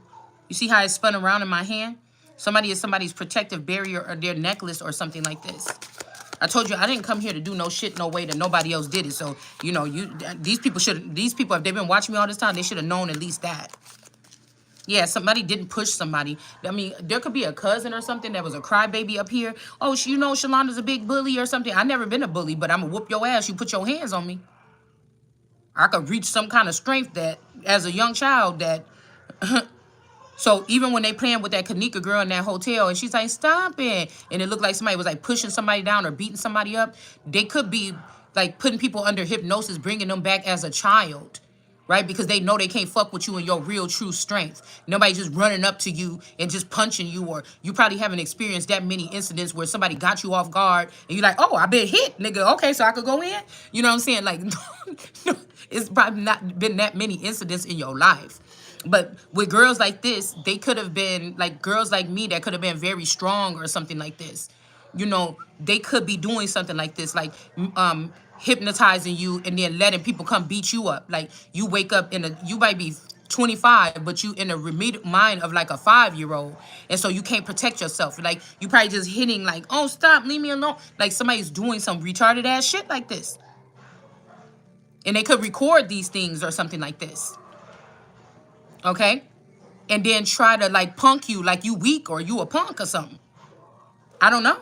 You see how it spun around in my hand? Somebody is somebody's protective barrier or their necklace or something like this. I told you I didn't come here to do no shit no way that nobody else did it. So, you know, these people, if they've been watching me all this time, they should have known at least that. Yeah, somebody didn't push somebody. I mean, there could be a cousin or something that was a crybaby up here. Oh, you know, Shalonda's a big bully or something. I never been a bully, but I'm going to whoop your ass. You put your hands on me. I could reach some kind of strength that, as a young child, that... So even when they playing with that Kanika girl in that hotel and she's like, stop it. And it looked like somebody was like pushing somebody down or beating somebody up. They could be like putting people under hypnosis, bringing them back as a child. Right? Because they know they can't fuck with you in your real true strength. Nobody just running up to you and just punching you, or you probably haven't experienced that many incidents where somebody got you off guard and you're like, oh, I been hit, nigga. Okay, so I could go in? You know what I'm saying? Like, it's probably not been that many incidents in your life. But with girls like this, they could have been like girls like me that could have been very strong or something like this. You know, they could be doing something like this, like hypnotizing you and then letting people come beat you up. Like you wake up you might be 25, but you in a remote mind of like a 5-year-old, and so you can't protect yourself. Like you probably just hitting like, oh stop, leave me alone. Like somebody's doing some retarded ass shit like this, and they could record these things or something like this. Okay, and then try to like punk you like you weak or you a punk or something. I don't know.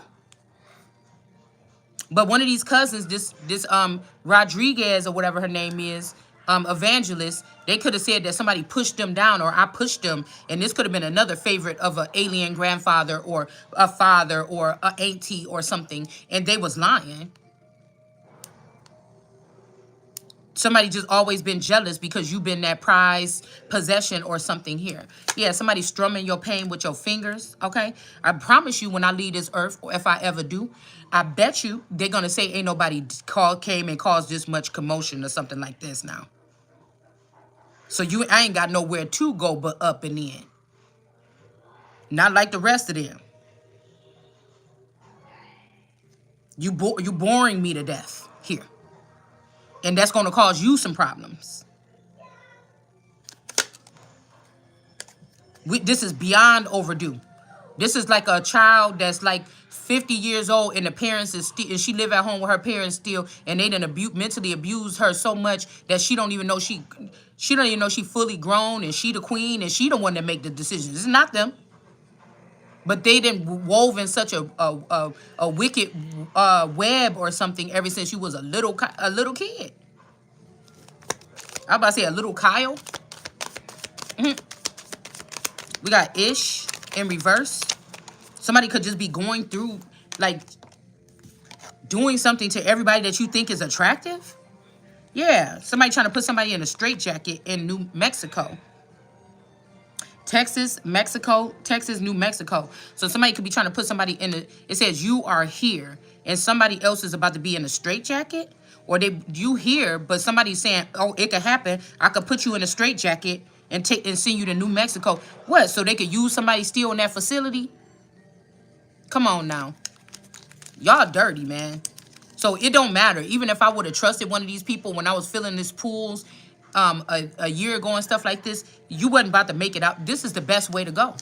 But one of these cousins, this Rodriguez or whatever her name is, evangelist, they could have said that somebody pushed them down or I pushed them, and this could have been another favorite of an alien grandfather or a father or a auntie or something, and they was lying. Somebody just always been jealous because you've been that prized possession or something here. Yeah, somebody strumming your pain with your fingers, okay? I promise you when I leave this earth, or if I ever do, I bet you they're going to say ain't nobody came and caused this much commotion or something like this now. So I ain't got nowhere to go but up and in. Not like the rest of them. You boring me to death here. And that's going to cause you some problems. This is beyond overdue. This is like a child that's like 50 years old and the parents is still, and she live at home with her parents still, and they done mentally abused her so much that she don't even know she don't even know she fully grown and she the queen and she the one that make the decisions. It's not them. But they didn't woven such a wicked web or something ever since you was a little kid. I about to say a little Kyle. We got Ish in reverse. Somebody could just be going through, like, doing something to everybody that you think is attractive. Yeah, somebody trying to put somebody in a straitjacket in New Mexico. Texas, New Mexico. So somebody could be trying to put somebody it says you are here, and somebody else is about to be in a straitjacket. Or you here, but somebody's saying, oh, it could happen. I could put you in a straitjacket and send you to New Mexico. What? So they could use somebody still in that facility? Come on now. Y'all dirty, man. So it don't matter. Even if I would have trusted one of these people when I was filling these pools a year ago and stuff like this, you wasn't about to make it out. This is the best way to go.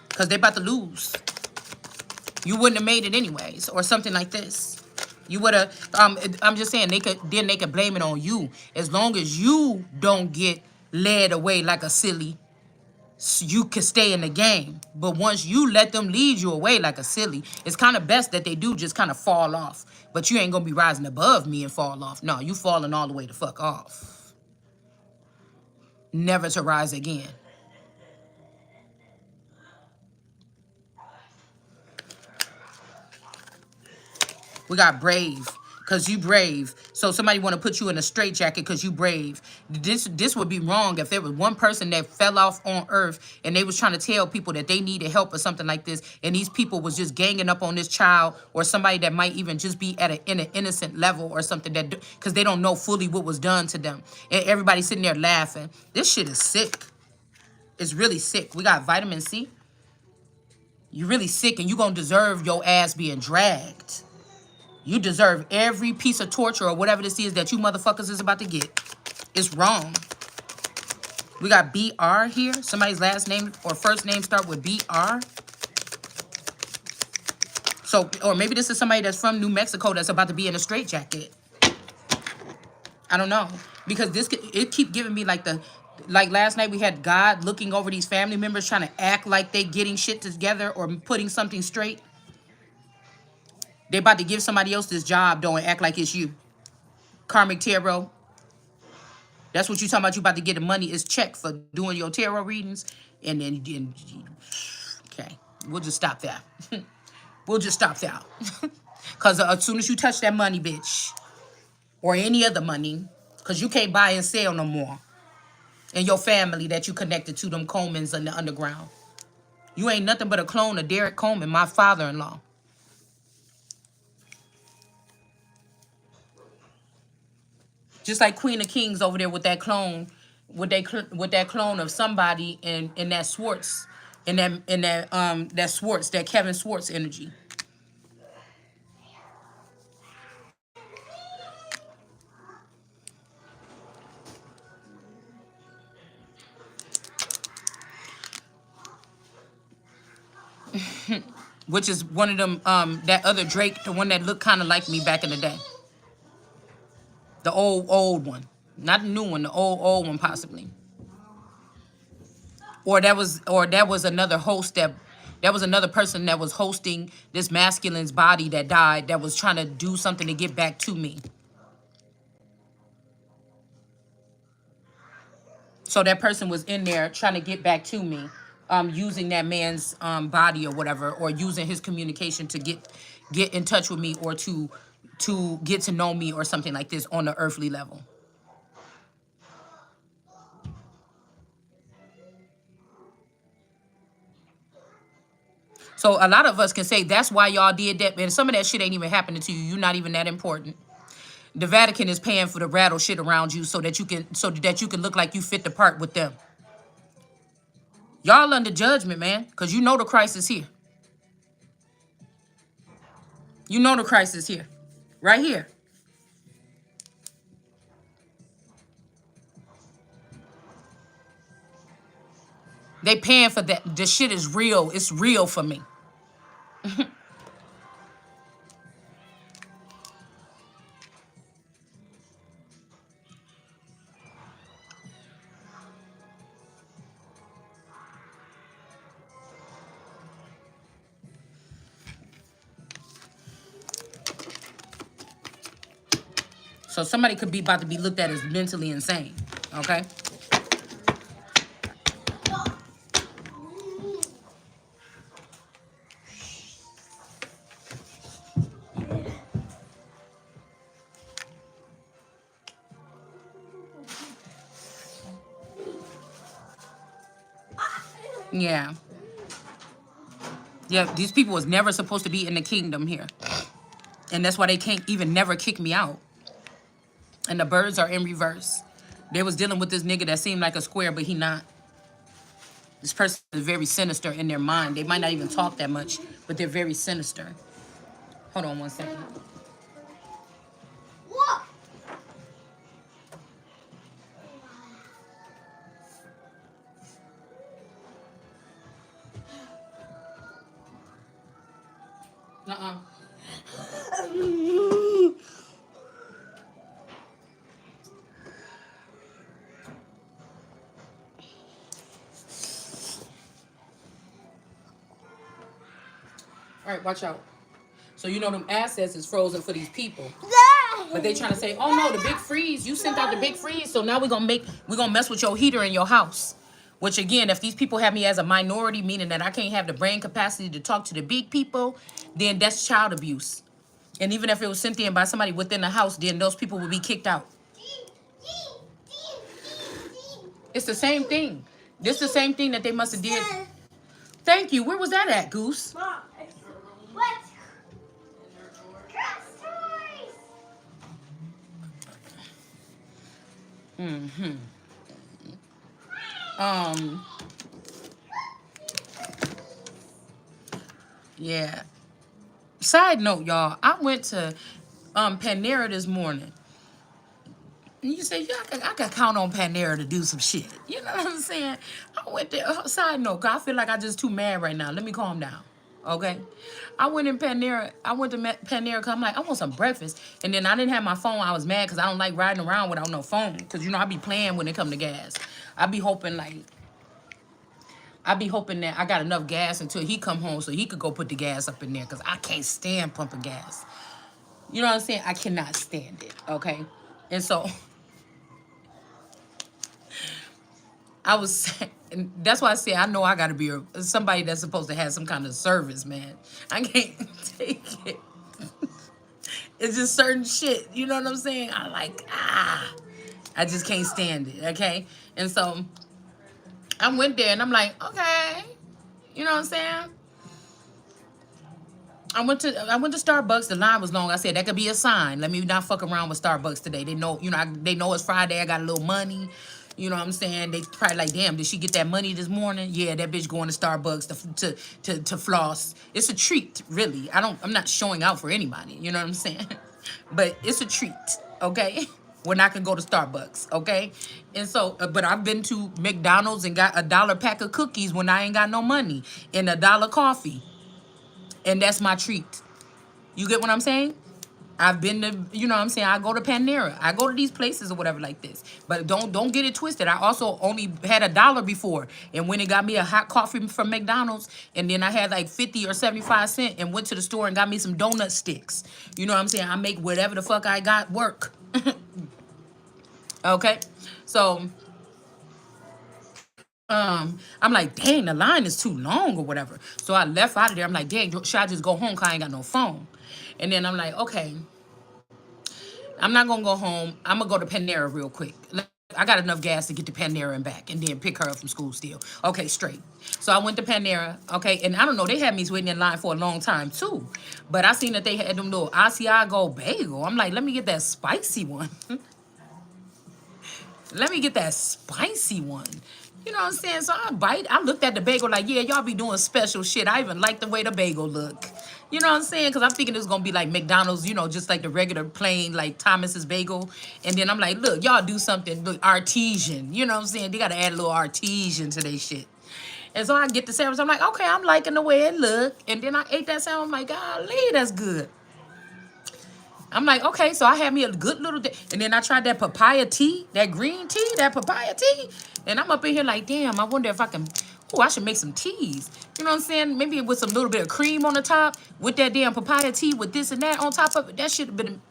Because they about to lose. You wouldn't have made it anyways. Or something like this. You would have, I'm just saying, they could blame it on you. As long as you don't get led away like a silly, you can stay in the game. But once you let them lead you away like a silly, it's kind of best that they do just kind of fall off. But you ain't going to be rising above me and fall off. No, you falling all the way the fuck off. Never to rise again. We got brave, because you brave. So somebody want to put you in a straitjacket because you brave. This would be wrong if there was one person that fell off on earth and they was trying to tell people that they needed help or something like this, and these people was just ganging up on this child or somebody that might even just be in an innocent level or something, that because they don't know fully what was done to them. And everybody sitting there laughing. This shit is sick. It's really sick. We got vitamin C. You really sick, and you gonna deserve your ass being dragged. You deserve every piece of torture or whatever this is that you motherfuckers is about to get. It's wrong. We got BR here. Somebody's last name or first name start with BR. So, or maybe this is somebody that's from New Mexico that's about to be in a straitjacket. I don't know. Because it keep giving me like like last night we had God looking over these family members trying to act like they getting shit together or putting something straight. They about to give somebody else this job, though, and act like it's you. Karmic Tarot. That's what you talking about. You about to get the money is check for doing your tarot readings. And then, okay, we'll just stop there. We'll just stop there. Because as soon as you touch that money, bitch, or any other money, because you can't buy and sell no more. And your family that you connected to, them Comans in the underground. You ain't nothing but a clone of Derek Coleman, my father-in-law. Just like Queen of Kings over there with that clone with that clone of somebody in that Swartz, that Swartz, that Kevin Swartz energy. Which is one of them, that other Drake, the one that looked kind of like me back in the day. The old one. Not the new one, the old one possibly. Or that was another host that was another person that was hosting this masculine's body that died, that was trying to do something to get back to me. So that person was in there trying to get back to me, using that man's body or whatever, or using his communication to get in touch with me, or to get to know me or something like this on the earthly level. So a lot of us can say that's why y'all did that, and some of that shit ain't even happening to you. You're not even that important. The Vatican is paying for the rattle shit around you so that you can look like you fit the part with them. Y'all under judgment, man, because you know the Christ is here. You know the Christ is here. Right here. They paying for that. This shit is real. It's real for me. So somebody could be about to be looked at as mentally insane. Okay? Yeah. Yeah, these people was never supposed to be in the kingdom here. And that's why they can't even never kick me out. And the birds are in reverse. They was dealing with this nigga that seemed like a square, but he not. This person is very sinister in their mind. They might not even talk that much, but they're very sinister. Hold on one second. Uh-uh. All right, watch out. So you know them assets is frozen for these people. But they trying to say, oh no, the big freeze, you sent out the big freeze, so now we're gonna mess with your heater in your house. Which again, if these people have me as a minority, meaning that I can't have the brain capacity to talk to the big people, then that's child abuse. And even if it was sent in by somebody within the house, then those people would be kicked out. It's the same thing. This the same thing that they must have did. Thank you. Where was that at, Goose? Mom, what? Craft toys. Yeah. Side note, y'all. I went to Panera this morning. And you say, yeah, I can count on Panera to do some shit. You know what I'm saying? I went there. Side note, 'cause I feel like I'm just too mad right now. Let me calm down. Okay? I went to Panera because I'm like, I want some breakfast. And then I didn't have my phone. I was mad because I don't like riding around without no phone. Because, I be playing when it come to gas. I be hoping that I got enough gas until he come home so he could go put the gas up in there. Because I can't stand pumping gas. You know what I'm saying? I cannot stand it. Okay? And so I was, and that's why I say I know I gotta be somebody that's supposed to have some kind of service, man. I can't take it. It's just certain shit. You know what I'm saying? I just can't stand it. Okay, and so I went there and I'm like, okay, you know what I'm saying? I went to Starbucks. The line was long. I said that could be a sign. Let me not fuck around with Starbucks today. They know, they know it's Friday. I got a little money. You know what I'm saying? They probably like, damn, did she get that money this morning? Yeah, that bitch going to Starbucks to floss. It's a treat, really. I'm not showing out for anybody. You know what I'm saying? But it's a treat, okay? When I can go to Starbucks, okay? And so, but I've been to McDonald's and got $1 pack of cookies when I ain't got no money and $1 coffee, and that's my treat. You get what I'm saying? I've been to, you know what I'm saying? I go to Panera. I go to these places or whatever like this. But don't get it twisted. I also only had $1 before. And when it got me a hot coffee from McDonald's, and then I had like 50 or 75 cents and went to the store and got me some donut sticks. You know what I'm saying? I make whatever the fuck I got work. Okay? So, I'm like, dang, the line is too long or whatever. So I left out of there. I'm like, dang, should I just go home because I ain't got no phone? And then I'm like, okay, I'm not gonna go home. I'm gonna go to Panera real quick. I got enough gas to get to Panera and back, and then pick her up from school still. Okay, straight. So I went to Panera. Okay, and I don't know, they had me waiting in line for a long time too. But I seen that they had them little Asiago bagel. I'm like, let me get that spicy one. Let me get that spicy one. You know what I'm saying? So I bite. I looked at the bagel like, yeah, y'all be doing special shit. I even like the way the bagel look. You know what I'm saying? Because I'm thinking it's going to be like McDonald's, you know, just like the regular plain, like Thomas's bagel. And then I'm like, look, y'all do something look, artesian. You know what I'm saying? They got to add a little artesian to their shit. And so I get the sandwich. I'm like, okay, I'm liking the way it look. And then I ate that sandwich. I'm like, golly, that's good. I'm like, okay, so I had me a good little day. And then I tried that papaya tea, that green tea, that papaya tea. And I'm up in here like, damn, I wonder if I can, oh, I should make some teas. You know what I'm saying? Maybe with some little bit of cream on the top, with that damn papaya tea, with this and that on top of it. That should have been,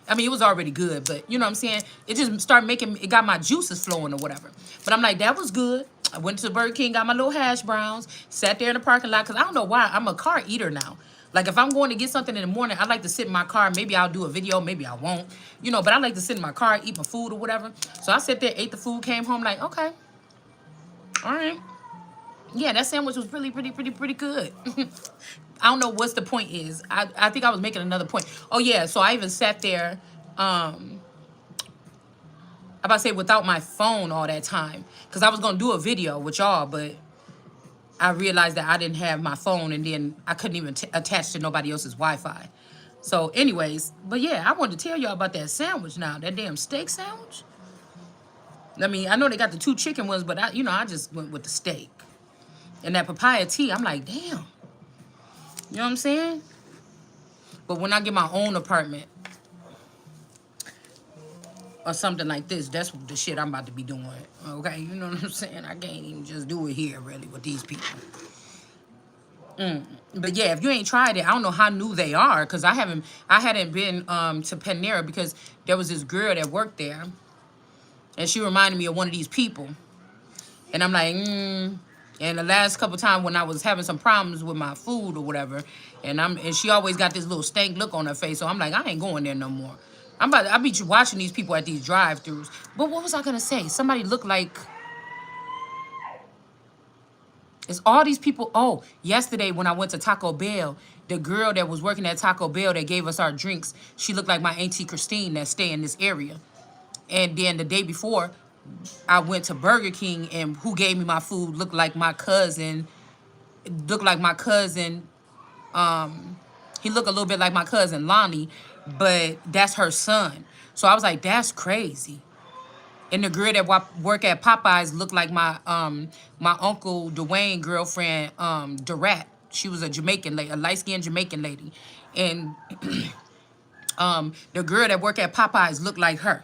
I mean, it was already good, but you know what I'm saying? It just started making, it got my juices flowing or whatever. But I'm like, that was good. I went to Burger King, got my little hash browns, sat there in the parking lot, because I don't know why, I'm a car eater now. Like, if I'm going to get something in the morning, I like to sit in my car. Maybe I'll do a video, maybe I won't. You know, but I like to sit in my car, eat my food or whatever. So I sat there, ate the food, came home like, okay, all right. Yeah, that sandwich was really, pretty good. I don't know what's the point is. I think I was making another point. Oh, yeah, so I even sat there, I about to say without my phone all that time. Because I was going to do a video with y'all, but I realized that I didn't have my phone, and then I couldn't even attach to nobody else's Wi-Fi. So anyways, but yeah, I wanted to tell y'all about that sandwich now, that damn steak sandwich. I mean, I know they got the 2 chicken ones, but I just went with the steak. And that papaya tea, I'm like, damn. You know what I'm saying? But when I get my own apartment or something like this, that's the shit I'm about to be doing. Okay, you know what I'm saying? I can't even just do it here, really, with these people. But yeah, if you ain't tried it, I don't know how new they are, because I hadn't been to Panera, because there was this girl that worked there, and she reminded me of one of these people. And I'm like, And the last couple times when I was having some problems with my food or whatever, and she always got this little stank look on her face, so I'm like, I ain't going there no more. I be watching these people at these drive-thrus. But what was I gonna say? Somebody looked like, it's all these people. Oh, yesterday when I went to Taco Bell, the girl that was working at Taco Bell that gave us our drinks, she looked like my auntie Christine that stay in this area. And then the day before, I went to Burger King, and who gave me my food looked like my cousin. Looked like my cousin. He looked a little bit like my cousin Lonnie, but that's her son. So I was like, that's crazy. And the girl that work at Popeyes looked like my uncle Dwayne girlfriend, Durat. She was a Jamaican lady, a light-skinned Jamaican lady. And the girl that work at Popeyes looked like her.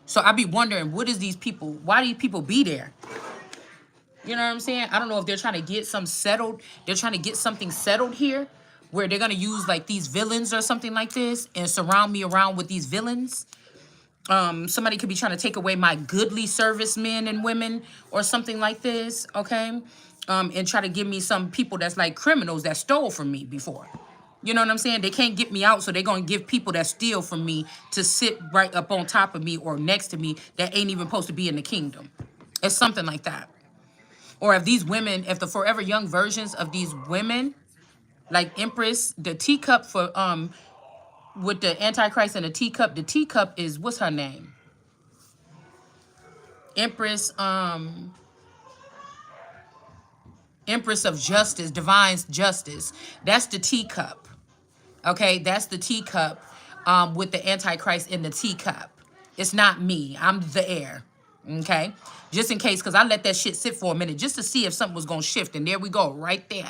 So I be wondering, what is these people, why do these people be there? You know what I'm saying? I don't know if they're trying to get some settled. They're trying to get something settled here, where they're going to use like these villains or something like this and surround me around with these villains. Somebody could be trying to take away my goodly servicemen and women or something like this, okay? And try to give me some people that's like criminals that stole from me before. You know what I'm saying? They can't get me out, so they're going to give people that steal from me to sit right up on top of me or next to me that ain't even supposed to be in the kingdom. It's something like that. Or if these women, if the forever young versions of these women, like Empress, the teacup for, with the Antichrist and the teacup is, what's her name? Empress, Empress of Justice, Divine Justice. That's the teacup. Okay, that's the teacup with the Antichrist in the teacup. It's not me. I'm the heir. Okay, just in case, because I let that shit sit for a minute just to see if something was going to shift. And there we go, right there.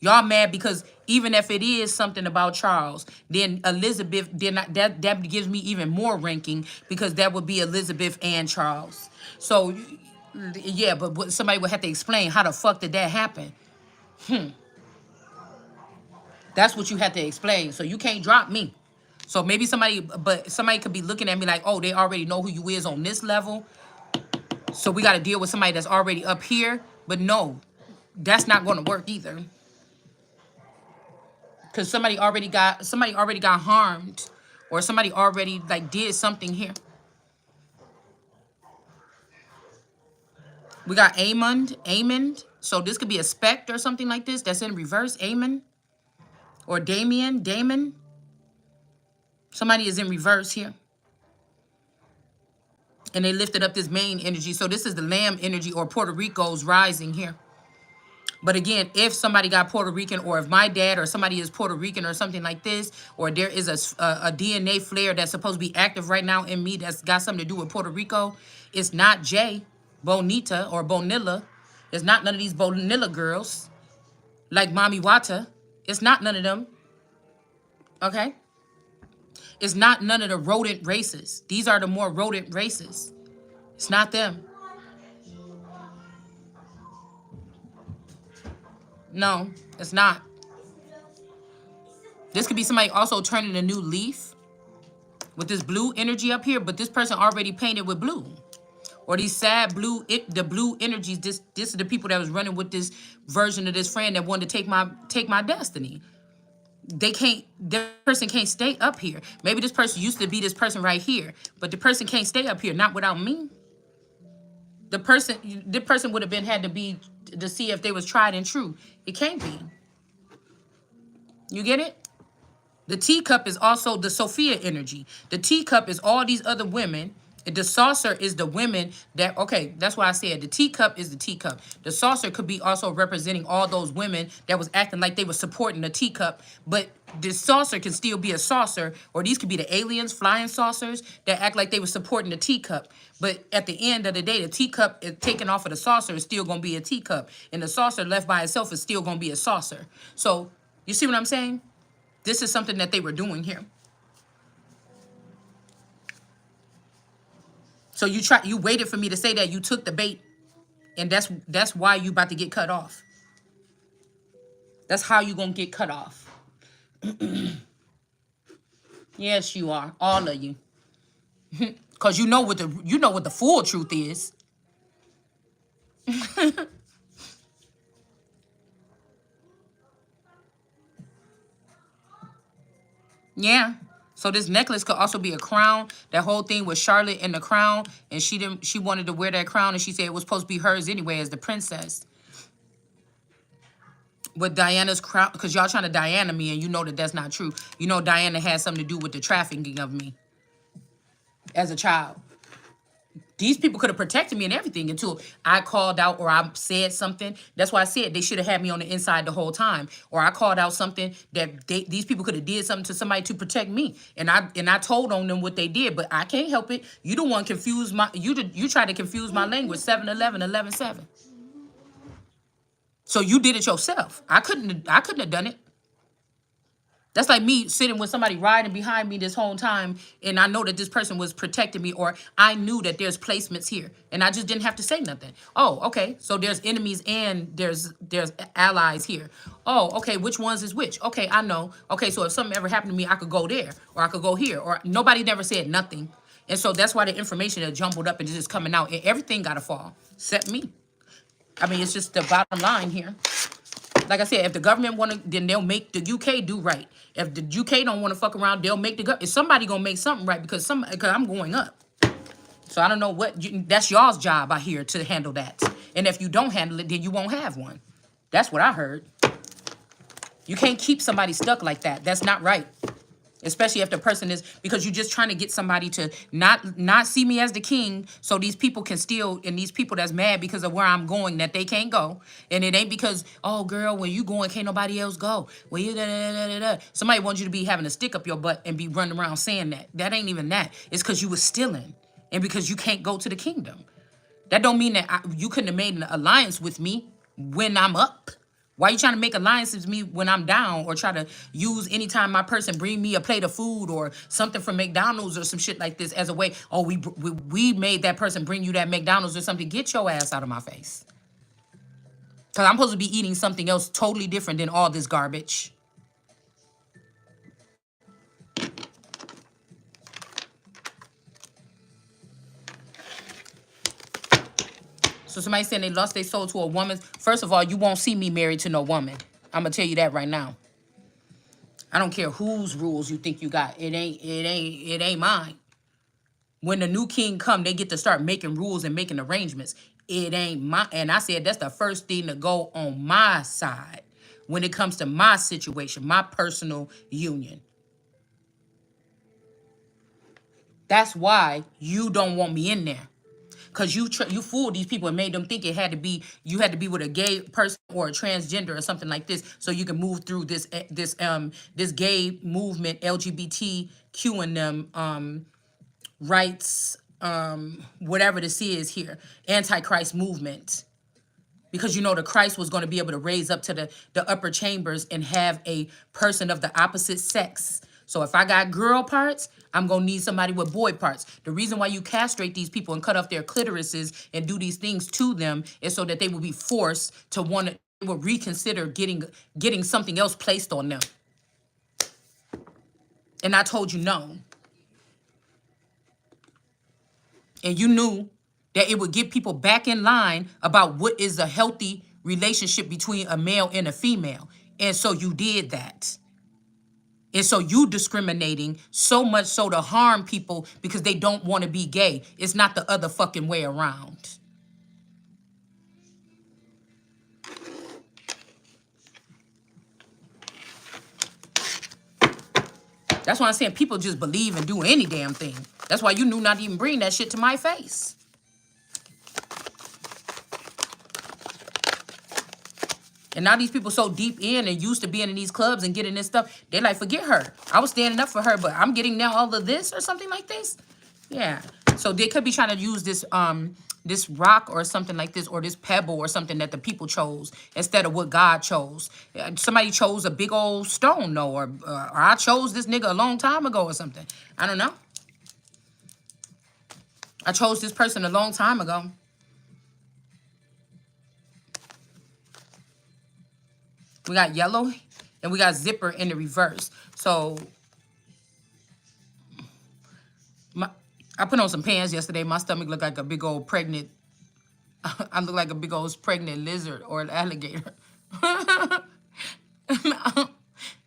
Y'all mad because even if it is something about Charles, then Elizabeth, then that gives me even more ranking because that would be Elizabeth and Charles. So, yeah, but somebody would have to explain how the fuck did that happen. That's what you have to explain. So you can't drop me. So maybe somebody could be looking at me like, oh, they already know who you is on this level. So we got to deal with somebody that's already up here. But no, that's not going to work either. Because somebody already got harmed, or somebody already like did something here. We got Amond. So this could be a spect or something like this. That's in reverse. Amon or Damon. Somebody is in reverse here. And they lifted up this main energy. So this is the Lamb energy or Puerto Rico's rising here. But again, if somebody got Puerto Rican, or if my dad or somebody is Puerto Rican or something like this, or there is a DNA flare that's supposed to be active right now in me that's got something to do with Puerto Rico, it's not Jay, Bonita, or Bonilla. It's not none of these Bonilla girls like Mami Wata. It's not none of them. Okay? It's not none of the rodent races. These are the more rodent races. It's not them. No, it's not. This could be somebody also turning a new leaf with this blue energy up here, but this person already painted with blue. Or these sad blue, the blue energies, this is the people that was running with this version of this friend that wanted to take my destiny. Their person can't stay up here. Maybe this person used to be this person right here, but the person can't stay up here, not without me. The person would have had to be to see if they was tried and true. It can't be. You get it? The teacup is also the Sophia energy. The teacup is all these other women. The saucer is the women that, okay, that's why I said the teacup is the teacup. The saucer could be also representing all those women that was acting like they were supporting the teacup. But the saucer can still be a saucer, or these could be the aliens, flying saucers, that act like they were supporting the teacup. But at the end of the day, the teacup is taken off of the saucer is still going to be a teacup. And the saucer left by itself is still going to be a saucer. So you see what I'm saying? This is something that they were doing here. So you waited for me to say that, you took the bait, and that's why you about to get cut off. That's how you gonna get cut off. Yes, you are, all of you, cause you know what the full truth is. Yeah. So this necklace could also be a crown. That whole thing with Charlotte and the crown, and she wanted to wear that crown, and she said it was supposed to be hers anyway as the princess. With Diana's crown, because y'all trying to Diana me, and you know that that's not true. You know Diana had something to do with the trafficking of me as a child. These people could have protected me and everything until I called out or I said something. That's why I said they should have had me on the inside the whole time. Or I called out something that these people could have did something to somebody to protect me. And I told on them what they did, but I can't help it. You the one confused you tried to confuse my language, 7-11, 11-7. So you did it yourself. I couldn't have done it. That's like me sitting with somebody riding behind me this whole time, and I know that this person was protecting me, or I knew that there's placements here, and I just didn't have to say nothing. Oh, okay, so there's enemies and there's allies here. Oh, okay, which ones is which? Okay, I know. Okay, so if something ever happened to me, I could go there, or I could go here, or nobody never said nothing. And so that's why the information is jumbled up and just coming out, and everything got to fall, except me. I mean, it's just the bottom line here. Like I said, if the government want to, then they'll make the UK do right. If the UK don't want to fuck around, they'll make the government. If somebody gonna make something right, because I'm going up. So I don't know that's y'all's job out here to handle that. And if you don't handle it, then you won't have one. That's what I heard. You can't keep somebody stuck like that. That's not right. Especially if the person is, because you're just trying to get somebody to not see me as the king, so these people can still, and these people that's mad because of where I'm going that they can't go. And it ain't because, oh girl, when you going can't nobody else go, well you da, da, da, da, da. Somebody wants you to be having a stick up your butt and be running around saying that ain't even that. It's because you was stealing, and because you can't go to the kingdom. That don't mean that you couldn't have made an alliance with me when I'm up. Why you trying to make alliances with me when I'm down, or try to use anytime my person bring me a plate of food or something from McDonald's or some shit like this as a way, oh, we made that person bring you that McDonald's or something. Get your ass out of my face. Because I'm supposed to be eating something else totally different than all this garbage. So somebody saying they lost their soul to a woman. First of all, you won't see me married to no woman. I'm going to tell you that right now. I don't care whose rules you think you got. It ain't mine. When the new king come, they get to start making rules and making arrangements. It ain't my, and I said that's the first thing to go on my side when it comes to my situation, my personal union. That's why you don't want me in there. Cause you fooled these people and made them think it had to be, you had to be with a gay person or a transgender or something like this, so you can move through this gay movement, LGBTQ and them rights, whatever this is here, antichrist movement. Because you know the Christ was going to be able to raise up to the upper chambers and have a person of the opposite sex. So if I got girl parts, I'm going to need somebody with boy parts. The reason why you castrate these people and cut off their clitorises and do these things to them is so that they will be forced to want to, they will reconsider getting something else placed on them. And I told you no. And you knew that it would get people back in line about what is a healthy relationship between a male and a female. And so you did that. And so you discriminating so much so to harm people because they don't want to be gay. It's not the other fucking way around. That's why I'm saying people just believe and do any damn thing. That's why you knew not to even bring that shit to my face. And now these people so deep in and used to being in these clubs and getting this stuff, they like, forget her. I was standing up for her, but I'm getting now all of this or something like this. Yeah. So they could be trying to use this rock or something like this, or this pebble or something that the people chose instead of what God chose. Somebody chose a big old stone, though, or I chose this nigga a long time ago or something. I don't know. I chose this person a long time ago. We got yellow and we got zipper in the reverse. So I put on some pants yesterday. My stomach looked like a big old pregnant. I look like a big old pregnant lizard or an alligator.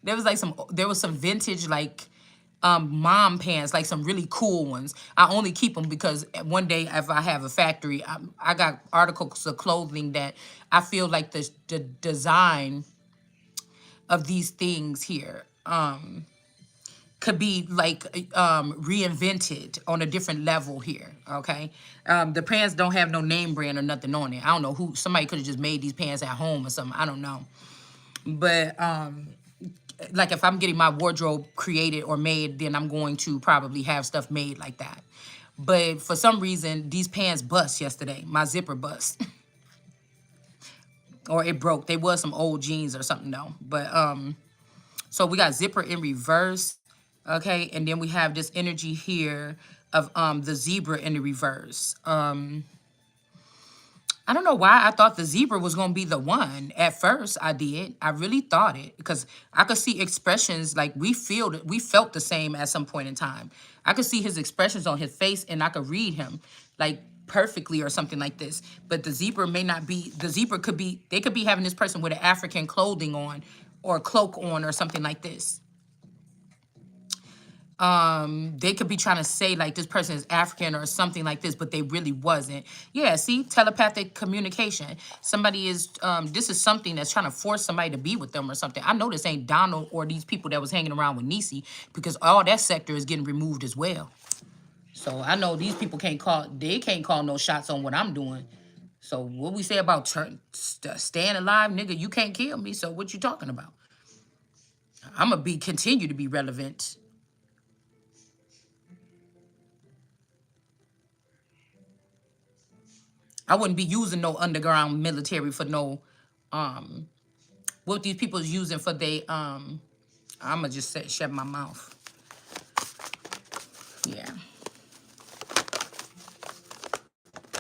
There was some vintage like mom pants, like some really cool ones. I only keep them because one day if I have a factory, I got articles of clothing that I feel like the design of these things here could be like reinvented on a different level here, okay? The pants don't have no name brand or nothing on it. I don't know who, somebody could have just made these pants at home or something, I don't know. But like if I'm getting my wardrobe created or made, then I'm going to probably have stuff made like that. But for some reason, these pants bust yesterday. My zipper bust. Or it broke. They was some old jeans or something though. But so we got zipper in reverse, okay? And then we have this energy here of the zebra in the reverse. I don't know why I thought the zebra was going to be the one. At first, I did. I really thought it because I could see expressions like we felt the same at some point in time. I could see his expressions on his face and I could read him like perfectly or something like this. But the zebra may not be, the zebra could be, they could be having this person with an African clothing on or a cloak on or something like this. They could be trying to say like this person is African or something like this, but they really wasn't. Yeah, see, telepathic communication. Somebody is this is something that's trying to force somebody to be with them or something. I know this ain't Donald or these people that was hanging around with Nisi, because all that sector is getting removed as well. So I know these people can't call no shots on what I'm doing. So what we say about staying alive, nigga, you can't kill me. So what you talking about? I'm gonna continue to be relevant. I wouldn't be using no underground military for no what these people is using for they I'ma just shut my mouth. Yeah.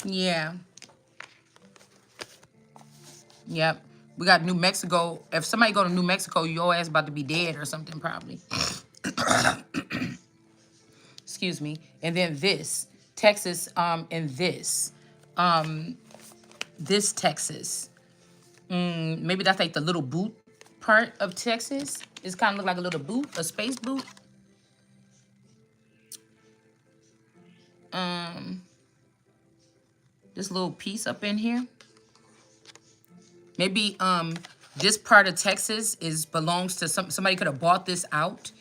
Yeah. Yep. We got New Mexico. If somebody go to New Mexico, your ass about to be dead or something probably. Excuse me. And then this. Texas, and this Texas. Maybe that's like the little boot part of Texas. It's kind of look like a little boot, a space boot. This little piece up in here. Maybe this part of Texas belongs to somebody could have bought this out.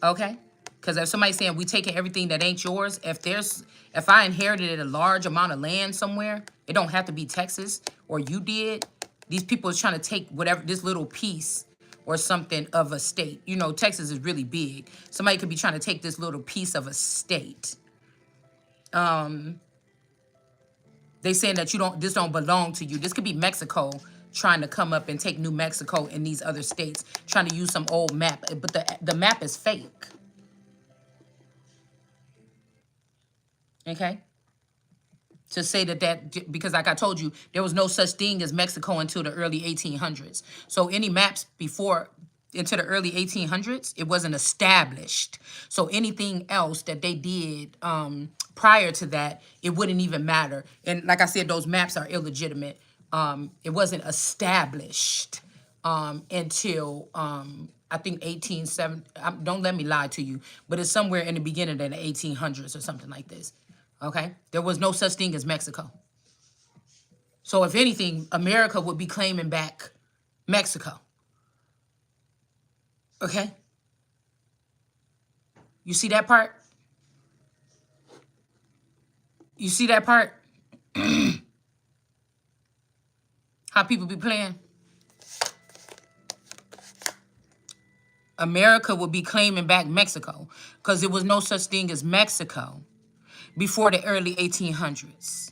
Okay? Because if somebody's saying we taking everything that ain't yours, if I inherited a large amount of land somewhere, it don't have to be Texas or you did. These people is trying to take whatever this little piece or something of a state. You know, Texas is really big. Somebody could be trying to take this little piece of a state. They saying that this don't belong to you. This could be Mexico trying to come up and take New Mexico and these other states, trying to use some old map, but the map is fake. Okay? To say that because like I told you, there was no such thing as Mexico until the early 1800s. So any maps before into the early 1800s, it wasn't established. So anything else that they did prior to that, it wouldn't even matter. And like I said, those maps are illegitimate. It wasn't established until I think 1870. Don't let me lie to you, but it's somewhere in the beginning of the 1800s or something like this. Okay? There was no such thing as Mexico. So if anything, America would be claiming back Mexico. Okay? You see that part? You see that part? How people be playing? America would be claiming back Mexico because there was no such thing as Mexico before the early 1800s.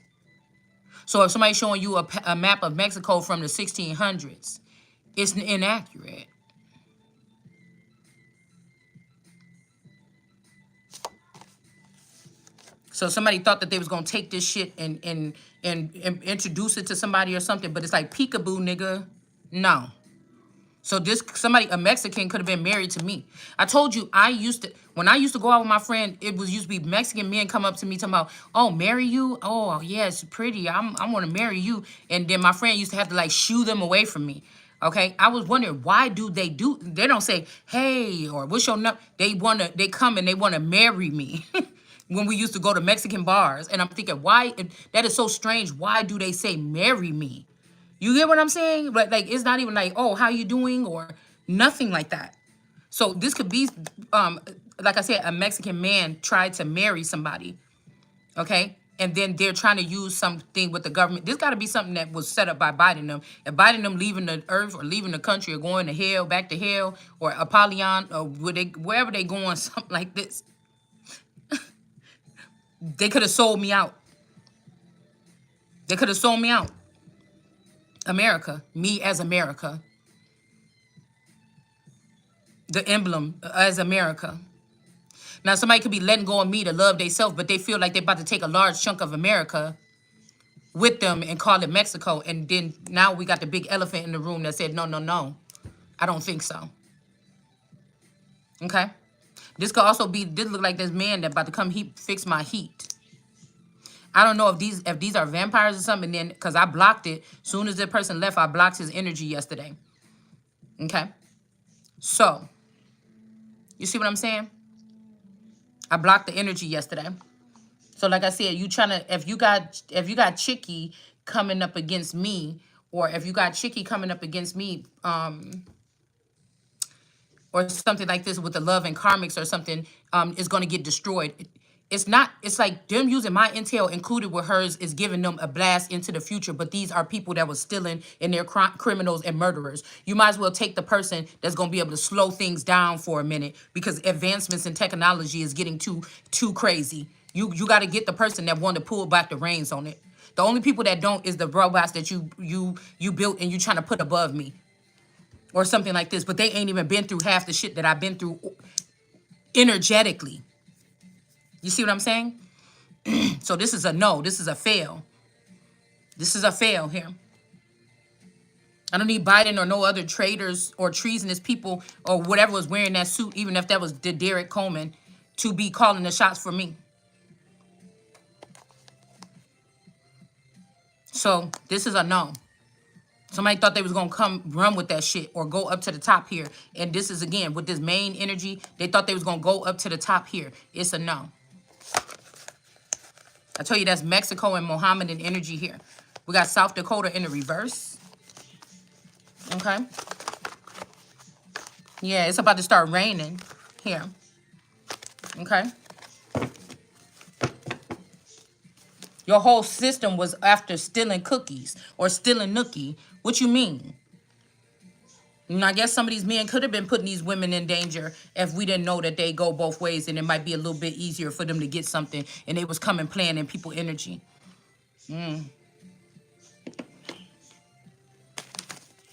So if somebody's showing you a map of Mexico from the 1600s, it's inaccurate. So somebody thought that they was gonna take this shit and introduce it to somebody or something, but it's like peekaboo, nigga. No. So a Mexican could have been married to me. I told you when I used to go out with my friend, it used to be Mexican men come up to me talking about, oh, marry you? Oh, yeah, it's pretty. I want to marry you. And then my friend used to have to like shoo them away from me. Okay, I was wondering they don't say, hey, or what's your number? They come and they want to marry me. When we used to go to Mexican bars. And I'm thinking, why? That is so strange. Why do they say marry me? You get what I'm saying? But like, it's not even like, oh, how you doing? Or nothing like that. So this could be, like I said, a Mexican man tried to marry somebody. Okay? And then they're trying to use something with the government. This got to be something that was set up by Biden them. If Biden them leaving the earth or leaving the country or going to hell, back to hell, or Apollyon, or wherever they going, something like this. They could have sold me out. They could have sold me out. America. Me as America. The emblem as America. Now, somebody could be letting go of me to love themselves, but they feel like they're about to take a large chunk of America with them and call it Mexico. And then now we got the big elephant in the room that said, no, no, no. I don't think so. Okay? This could also be, this look like this man that about to come fix my heat. I don't know if these are vampires or something, then because I blocked it. Soon as the person left, I blocked his energy yesterday. Okay? So, you see what I'm saying? I blocked the energy yesterday. So like I said, you trying to if you got Chicky coming up against me, or if you got Chicky coming up against me, or something like this with the love and karmics or something, is going to get destroyed. It's not, it's like them using my intel included with hers is giving them a blast into the future. But these are people that was stealing and they're criminals and murderers. You might as well take the person that's going to be able to slow things down for a minute, because advancements in technology is getting too crazy. You got to get the person that want to pull back the reins on it. The only people that don't is the robots that you built and you trying to put above me or something like this, but they ain't even been through half the shit that I've been through energetically. You see what I'm saying? So this is a no. This is a fail. This is a fail here. I don't need Biden or no other traitors or treasonous people or whatever was wearing that suit, even if that was Derek Coleman, to be calling the shots for me. So this is a no. Somebody thought they was going to come run with that shit or go up to the top here. And this is, again, with this main energy, they thought they was going to go up to the top here. It's a no. I tell you, that's Mexico and Mohammedan energy here. We got South Dakota in the reverse. Okay. Yeah, it's about to start raining here. Okay. Your whole system was after stealing cookies or stealing nookie. What you mean? And I guess some of these men could have been putting these women in danger if we didn't know that they go both ways, and it might be a little bit easier for them to get something, and they was coming playing in people energy.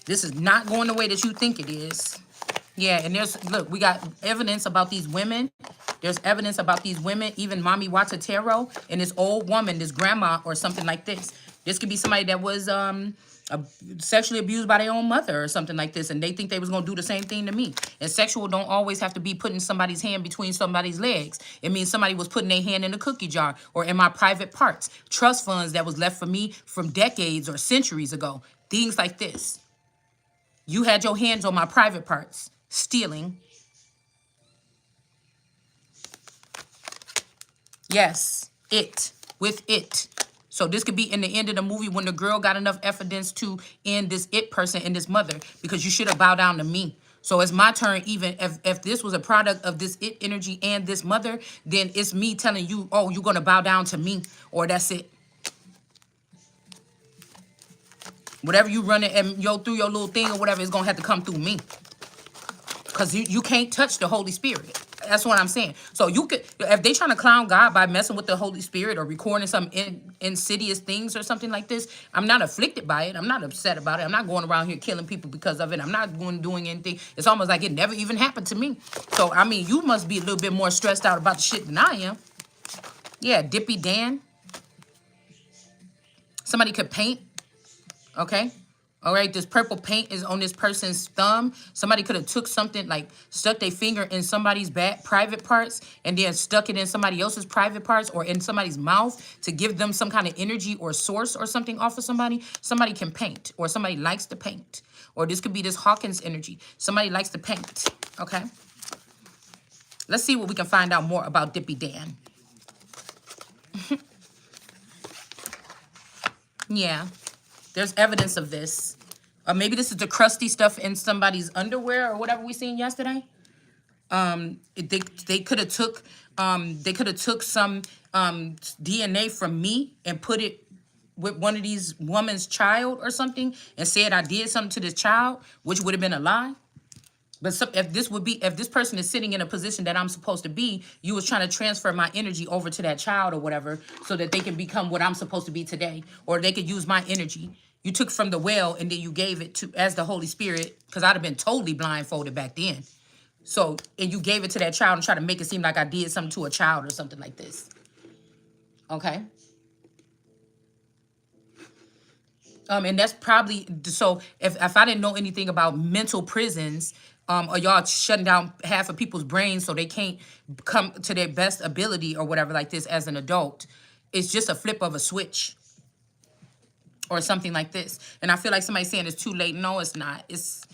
This is not going the way that you think it is. Yeah, and look, we got evidence about these women. There's evidence about these women, even Mommy Watatero and this old woman, this grandma or something like this. This could be somebody that was sexually abused by their own mother or something like this, and they think they was going to do the same thing to me. And sexual don't always have to be putting somebody's hand between somebody's legs. It means somebody was putting their hand in a cookie jar or in my private parts. Trust funds that was left for me from decades or centuries ago. Things like this. You had your hands on my private parts, stealing. Yes, with it. So this could be in the end of the movie when the girl got enough evidence to end this it person and this mother, because you should have bowed down to me. So it's my turn, even if this was a product of this it energy and this mother, then it's me telling you, oh, you're going to bow down to me, or that's it. Whatever you run it and through your little thing or whatever, it's going to have to come through me. Because you can't touch the Holy Spirit. That's what I'm saying. So you could, if they trying to clown God by messing with the Holy Spirit or recording some insidious things or something like this, I'm not afflicted by it. I'm not upset about it. I'm not going around here killing people because of it. I'm not doing anything. It's almost like it never even happened to me. So, I mean, you must be a little bit more stressed out about the shit than I am. Yeah, Dippy Dan. Somebody could paint. Okay. All right, this purple paint is on this person's thumb. Somebody could have took something, like stuck their finger in somebody's private parts and then stuck it in somebody else's private parts or in somebody's mouth to give them some kind of energy or source or something off of somebody. Somebody can paint, or somebody likes to paint. Or this could be this Hawkins energy. Somebody likes to paint, okay? Let's see what we can find out more about Dippy Dan. Yeah. There's evidence of this. Or maybe this is the crusty stuff in somebody's underwear or whatever we seen yesterday. They could have took some DNA from me and put it with one of these woman's child or something and said I did something to this child, which would have been a lie. But if this person is sitting in a position that I'm supposed to be, you was trying to transfer my energy over to that child or whatever so that they can become what I'm supposed to be today, or they could use my energy. You took from the well and then you gave it to as the Holy Spirit, because I'd have been totally blindfolded back then. So, and you gave it to that child and try to make it seem like I did something to a child or something like this. Okay. And that's probably, so if I didn't know anything about mental prisons, or y'all shutting down half of people's brains so they can't come to their best ability or whatever like this as an adult, it's just a flip of a switch or something like this. And I feel like somebody's saying it's too late. No, it's not. It's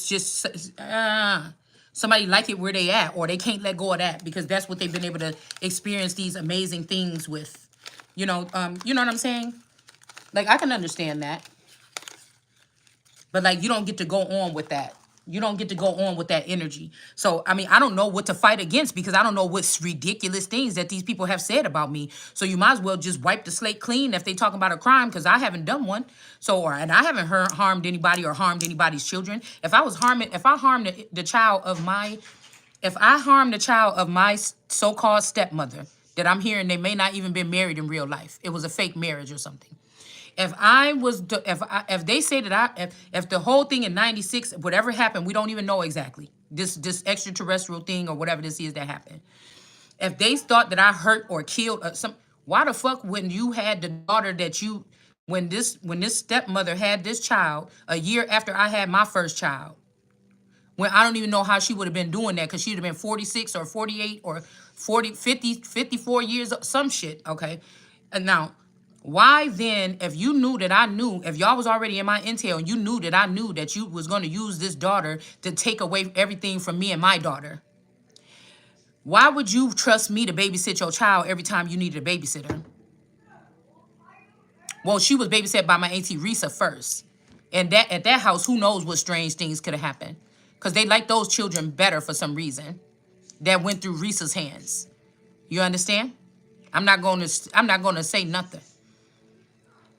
just, Somebody like it where they at, or they can't let go of that because that's what they've been able to experience these amazing things with. You know what I'm saying? Like, I can understand that. But like, you don't get to go on with that. You don't get to go on with that energy. So, I mean, I don't know what to fight against because I don't know what's ridiculous things that these people have said about me. So you might as well just wipe the slate clean if they talking about a crime because I haven't done one. So, and I haven't harmed anybody or harmed anybody's children. If I harmed the child of my, if I harmed the child of my so-called stepmother that I'm hearing they may not even been married in real life. It was a fake marriage or something. If I was, if they say that if the whole thing in '96, whatever happened, we don't even know exactly. This extraterrestrial thing or whatever this is that happened. If they thought that I hurt or killed why the fuck when you had the daughter that you, when this stepmother had this child a year after I had my first child, when I don't even know how she would have been doing that because she'd have been 46 or 48 or 40, 50, 54 years, some shit, okay? And now, why then, if you knew that I knew, if y'all was already in my intel and you knew that I knew that you was going to use this daughter to take away everything from me and my daughter, why would you trust me to babysit your child every time you needed a babysitter? Well, she was babysat by my auntie Risa first. And that at that house, who knows what strange things could have happened. Because they like those children better for some reason that went through Risa's hands. You understand? I'm not going to say nothing.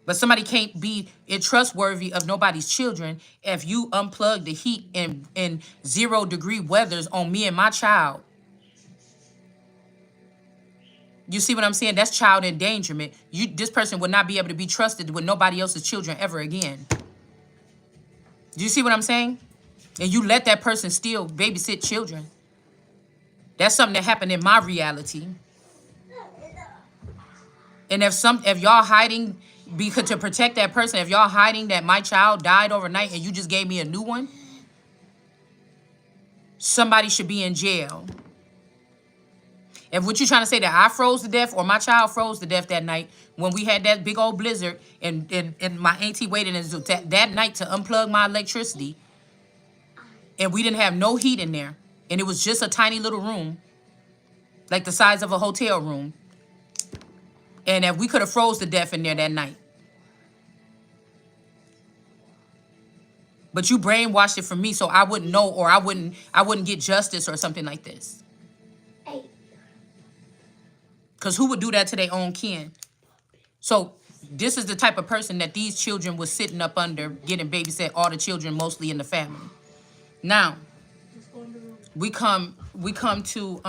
But somebody can't be trustworthy of nobody's children if you unplug the heat in 0-degree weathers on me and my child. You see what I'm saying? That's child endangerment. This person would not be able to be trusted with nobody else's children ever again. Do you see what I'm saying? And you let that person still babysit children. That's something that happened in my reality. And if y'all hiding because to protect that person, if y'all hiding that my child died overnight and you just gave me a new one, somebody should be in jail. If what you trying to say that I froze to death or my child froze to death that night when we had that big old blizzard and my auntie waited that night to unplug my electricity and we didn't have no heat in there and it was just a tiny little room like the size of a hotel room, and if we could have froze to death in there that night, but you brainwashed it for me so I wouldn't know or I wouldn't get justice or something like this. Because who would do that to their own kin? So this is the type of person that these children was sitting up under, getting babysat, all the children mostly in the family. Now, we come to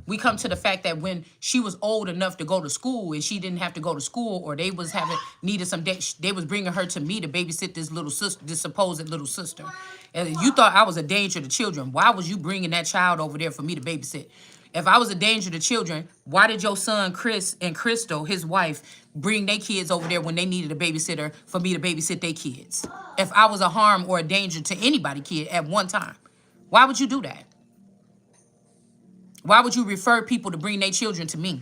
the fact that when she was old enough to go to school and she didn't have to go to school, or they was needed some day, they was bringing her to me to babysit this little sister, this supposed little sister. And you thought I was a danger to children. Why was you bringing that child over there for me to babysit? If I was a danger to children, why did your son Chris and Crystal, his wife, bring their kids over there when they needed a babysitter for me to babysit their kids? If I was a harm or a danger to anybody kid at one time, why would you do that? Why would you refer people to bring their children to me?